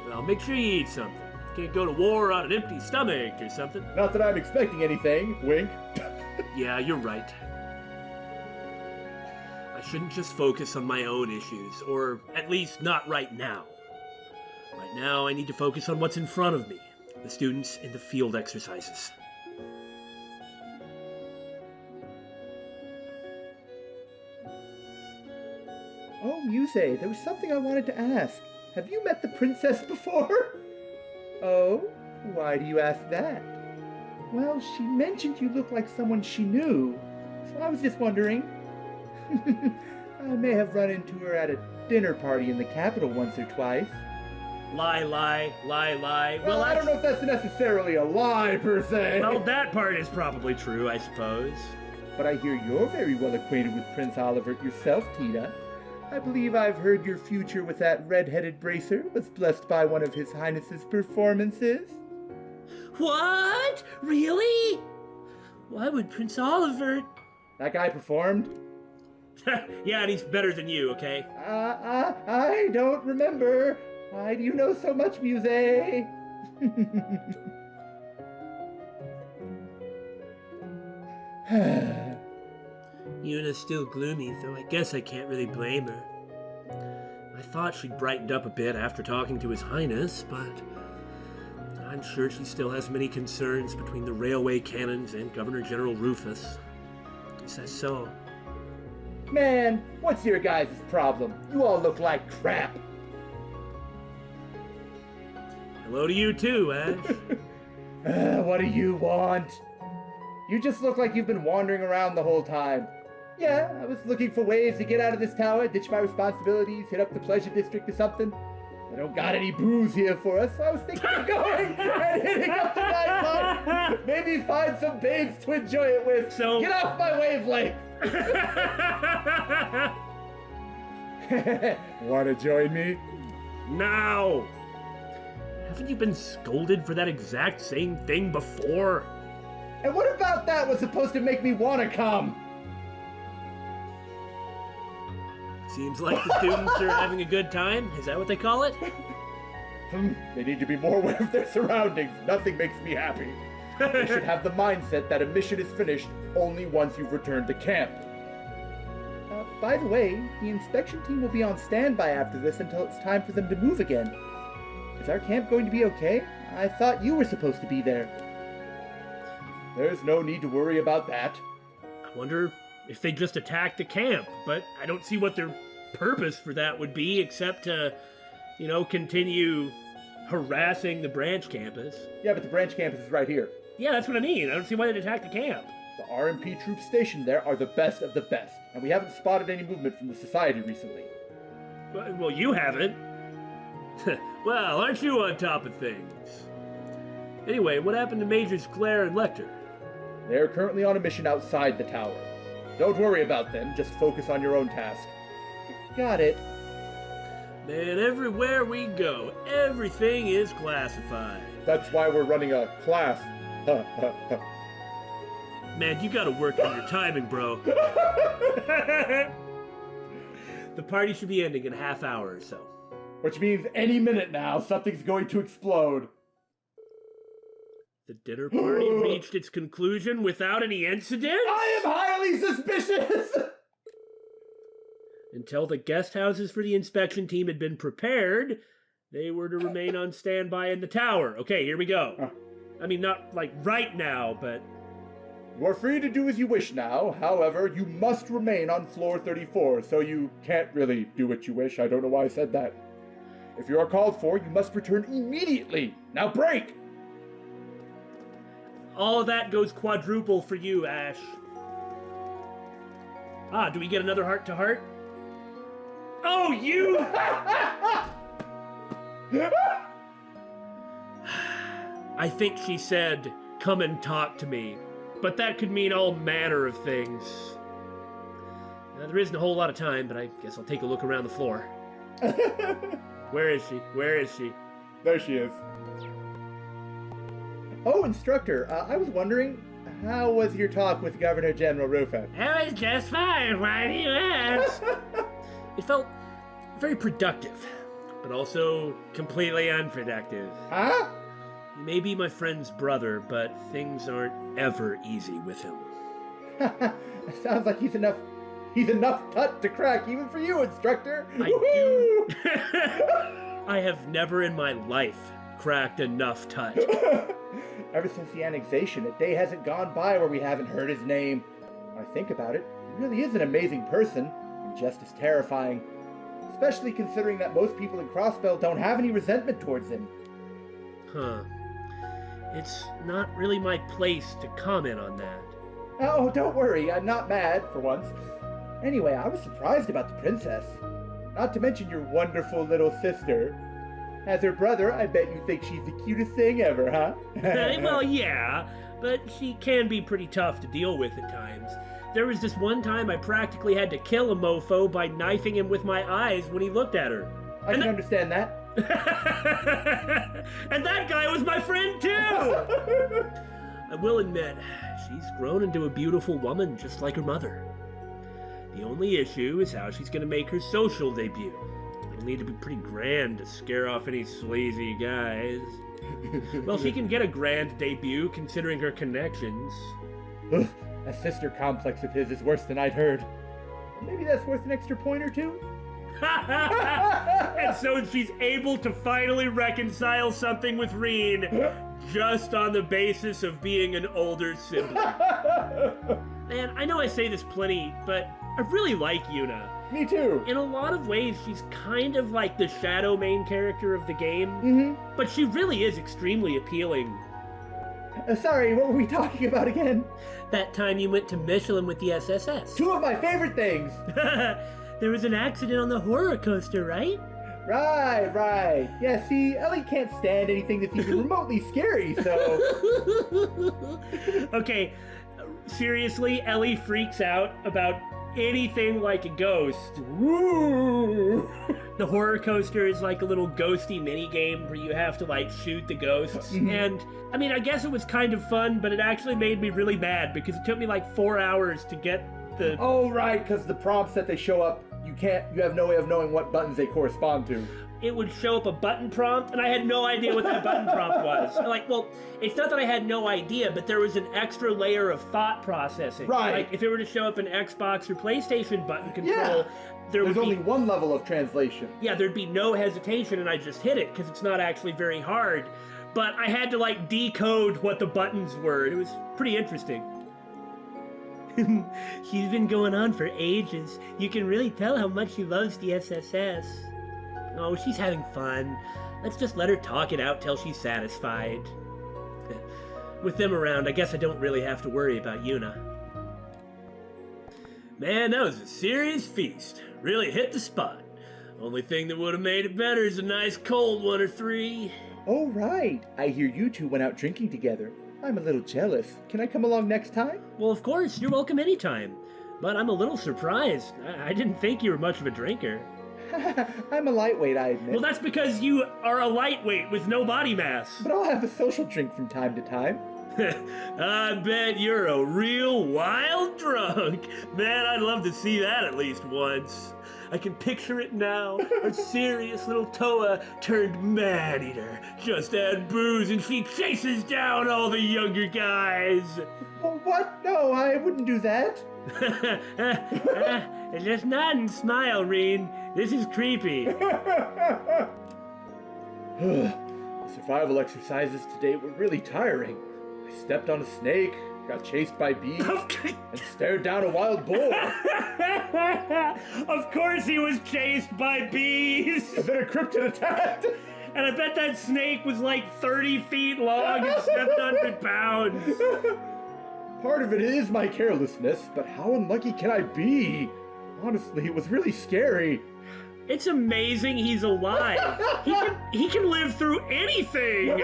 Well, make sure you eat something. Can't go to war on an empty stomach or something. Not that I'm expecting anything. Wink. Yeah, you're right. I shouldn't just focus on my own issues, or at least not right now. Right now, I need to focus on what's in front of me, the students in the field exercises. Oh, Muse, there was something I wanted to ask. Have you met the princess before? Oh, why do you ask that? Well, she mentioned you look like someone she knew, so I was just wondering. I may have run into her at a dinner party in the capital once or twice. Lie. Well, I don't know if that's necessarily a lie, per se. Well, that part is probably true, I suppose. But I hear you're very well acquainted with Prince Oliver yourself, Tita. I believe I've heard your future with that red-headed bracer was blessed by one of His Highness's performances. What? Really? Why would Prince Oliver... That guy performed? Yeah, and he's better than you, okay? I don't remember. Why do you know so much, Muse? Yuna's still gloomy, though I guess I can't really blame her. I thought she'd brightened up a bit after talking to His Highness, but I'm sure she still has many concerns between the railway cannons and Governor General Rufus. He says so. Man, what's your guys' problem? You all look like crap. Hello to you too, Ash. What do you want? You just look like you've been wandering around the whole time. Yeah, I was looking for ways to get out of this tower, ditch my responsibilities, hit up the pleasure district or something. I don't got any booze here for us, so I was thinking of going and hitting up the nightclub. Maybe find some babes to enjoy it with. So get off my wavelength. Wanna join me? Now! Haven't you been scolded for that exact same thing before? And what about that was supposed to make me wanna come? Seems like the students are having a good time. Is that what they call it? They need to be more aware of their surroundings. Nothing makes me happy. They should have the mindset that a mission is finished only once you've returned to camp. By the way, the inspection team will be on standby after this until it's time for them to move again. Is our camp going to be okay? I thought you were supposed to be there. There's no need to worry about that. I wonder if they just attack the camp, but I don't see what their purpose for that would be except to, continue harassing the branch campus. Yeah, but the branch campus is right here. Yeah, that's what I mean. I don't see why they'd attack the camp. The RMP troops stationed there are the best of the best, and we haven't spotted any movement from the society recently. Well, you haven't. Well, aren't you on top of things? Anyway, what happened to Majors Claire and Lecter? They're currently on a mission outside the tower. Don't worry about them, just focus on your own task. Got it. Man, everywhere we go, everything is classified. That's why we're running a class. Man, you gotta work on your timing, bro. The party should be ending in a half hour or so. Which means any minute now, something's going to explode. The dinner party reached its conclusion without any incident? I am highly suspicious! Until the guest houses for the inspection team had been prepared, they were to remain on standby in the tower. Okay, here we go. I mean, not like right now, but... You are free to do as you wish now. However, you must remain on floor 34, so you can't really do what you wish. I don't know why I said that. If you are called for, you must return immediately. Now break! All of that goes quadruple for you, Ash. Ah, do we get another heart-to-heart? Oh, you! I think she said, come and talk to me. But that could mean all manner of things. Now, there isn't a whole lot of time, but I guess I'll take a look around the floor. Where is she? Where is she? There she is. Oh, instructor, I was wondering, how was your talk with Governor General Rufus? It was just fine. Why do you ask? It felt very productive, but also completely unproductive. Huh? He may be my friend's brother, but things aren't ever easy with him. Sounds like he's enough tut to crack even for you, instructor. I have never in my life cracked enough tut. Ever since the annexation, a day hasn't gone by where we haven't heard his name. When I think about it, he really is an amazing person, and just as terrifying. Especially considering that most people in Crossbell don't have any resentment towards him. Huh. It's not really my place to comment on that. Oh, don't worry, I'm not mad, for once. Anyway, I was surprised about the princess. Not to mention your wonderful little sister. As her brother, I bet you think she's the cutest thing ever, huh? Well, yeah, but she can be pretty tough to deal with at times. There was this one time I practically had to kill a mofo by knifing him with my eyes when he looked at her. I can understand that. And that guy was my friend, too! I will admit, she's grown into a beautiful woman just like her mother. The only issue is how she's going to make her social debut. It'll need to be pretty grand to scare off any sleazy guys. Well, she can get a grand debut considering her connections. Ugh, a sister complex of his is worse than I'd heard. Maybe that's worth an extra point or two? And so she's able to finally reconcile something with Reen just on the basis of being an older sibling. Man, I know I say this plenty, but I really like Yuna. Me too. In a lot of ways, she's kind of like the shadow main character of the game, but she really is extremely appealing. Sorry, what were we talking about again? That time you went to Michelin with the SSS. Two of my favorite things! There was an accident on the horror coaster, right? Right. Yeah, see, Ellie can't stand anything that's even remotely scary, so... Okay, seriously, Ellie freaks out about anything like a ghost. Woo! The horror coaster is like a little ghosty mini game where you have to like shoot the ghosts. And I mean, I guess it was kind of fun, but it actually made me really mad because it took me like 4 hours to get the... Oh, right, because the prompts that they show up, you have no way of knowing what buttons they correspond to. It would show up a button prompt, and I had no idea what that button prompt was. Like, well, it's not that I had no idea, but there was an extra layer of thought processing. Right. Like, if it were to show up an Xbox or PlayStation button control, there's only one level of translation. Yeah, there'd be no hesitation, and I just hit it, because it's not actually very hard. But I had to, like, decode what the buttons were. It was pretty interesting. She's been going on for ages. You can really tell how much she loves the SSS. Oh, she's having fun. Let's just let her talk it out till she's satisfied. With them around, I guess I don't really have to worry about Yuna. Man, that was a serious feast. Really hit the spot. Only thing that would have made it better is a nice cold one or three. Oh, right. I hear you two went out drinking together. I'm a little jealous. Can I come along next time? Well, of course. You're welcome anytime. But I'm a little surprised. I didn't think you were much of a drinker. I'm a lightweight, I admit. Well, that's because you are a lightweight with no body mass. But I'll have a social drink from time to time. I bet you're a real wild drunk. Man, I'd love to see that at least once. I can picture it now. A serious little Toa turned man-eater. Just add booze and she chases down all the younger guys. Oh, what? No, I wouldn't do that. Just nod and smile, Reen. This is creepy. The survival exercises today were really tiring. I stepped on a snake, got chased by bees, and stared down a wild boar. Of course he was chased by bees. And then a cryptid attacked. And I bet that snake was like 30 feet long and 700 pounds. Part of it is my carelessness, but how unlucky can I be? Honestly, it was really scary. It's amazing he's alive. He can live through anything.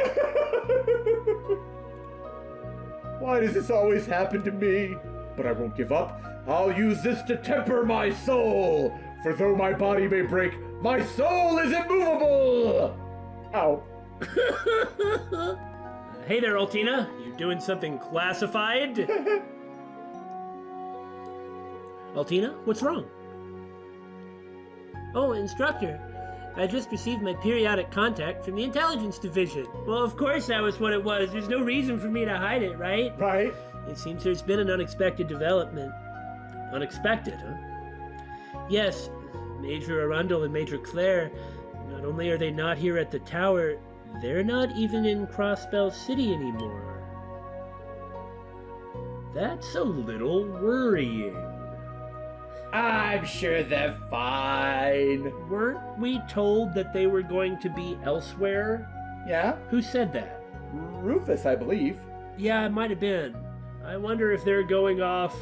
Why does this always happen to me? But I won't give up. I'll use this to temper my soul. For though my body may break, my soul is immovable. Ow. Hey there, Altina. You doing something classified? Altina, what's wrong? Oh, instructor. I just received my periodic contact from the intelligence division. Well, of course that was what it was. There's no reason for me to hide it, right? Right. It seems there's been an unexpected development. Unexpected, huh? Yes, Major Arundel and Major Claire, not only are they not here at the tower, they're not even in Crossbell City anymore. That's a little worrying. I'm sure they're fine. Weren't we told that they were going to be elsewhere? Yeah? Who said that? Rufus, I believe. Yeah, it might have been. I wonder if they're going off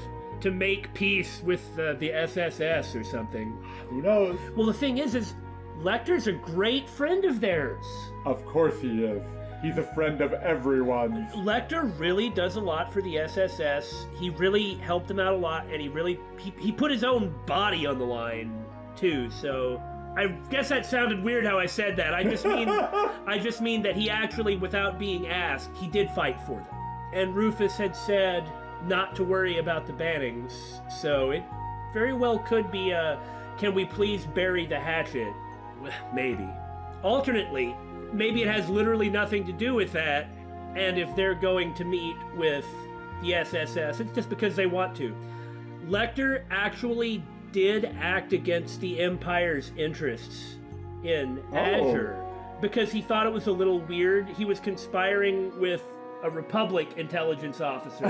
to make peace with the SSS or something. Who knows? Well, the thing is Lecter's a great friend of theirs. Of course he is. He's a friend of everyone's. Lecter really does a lot for the SSS. He really helped them out a lot, and he put his own body on the line, too, so... I guess that sounded weird how I said that. I just mean that he actually, without being asked, he did fight for them. And Rufus had said not to worry about the bannings, so it very well could be a, can we please bury the hatchet? Maybe. Alternately, maybe it has literally nothing to do with that, and if they're going to meet with the SSS, it's just because they want to. Lecter actually did act against the Empire's interests in Azure because he thought it was a little weird. He was conspiring with a Republic intelligence officer.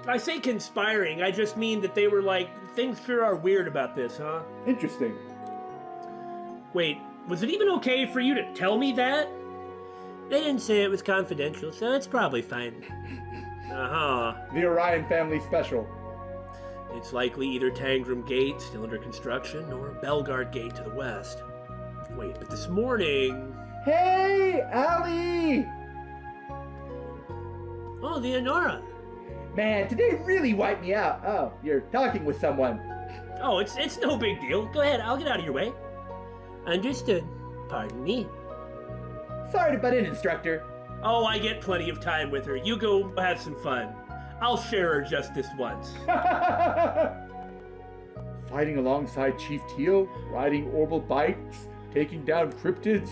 I say conspiring, I just mean that they were like, things sure are weird about this, huh? Interesting. Wait, was it even okay for you to tell me that? They didn't say it was confidential, so it's probably fine. Uh-huh. The Orion family special. It's likely either Tangram Gate, still under construction, or Belgard Gate to the west. Wait, but this morning... Hey, Allie! Oh, Leonora. Man, today really wiped me out. Oh, you're talking with someone. Oh, it's no big deal. Go ahead, I'll get out of your way. Understood. Pardon me. Sorry to butt in, instructor. Oh, I get plenty of time with her. You go have some fun. I'll share her just this once. Fighting alongside Chief Teal, riding orbital bikes, taking down cryptids.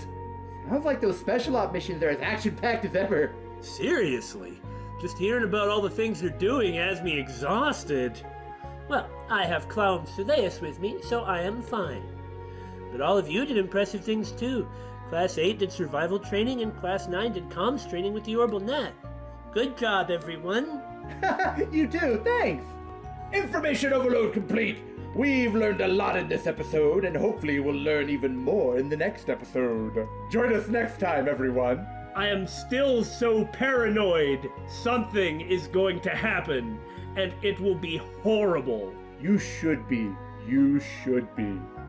Sounds like those special op missions are as action-packed as ever. Seriously? Just hearing about all the things they're doing has me exhausted. Well, I have Clown Surveus with me, so I am fine. But all of you did impressive things too. Class 8 did survival training, and Class 9 did comms training with the Orbital Net. Good job, everyone. You too, thanks. Information overload complete. We've learned a lot in this episode, and hopefully we'll learn even more in the next episode. Join us next time, everyone. I am still so paranoid. Something is going to happen, and it will be horrible. You should be. You should be.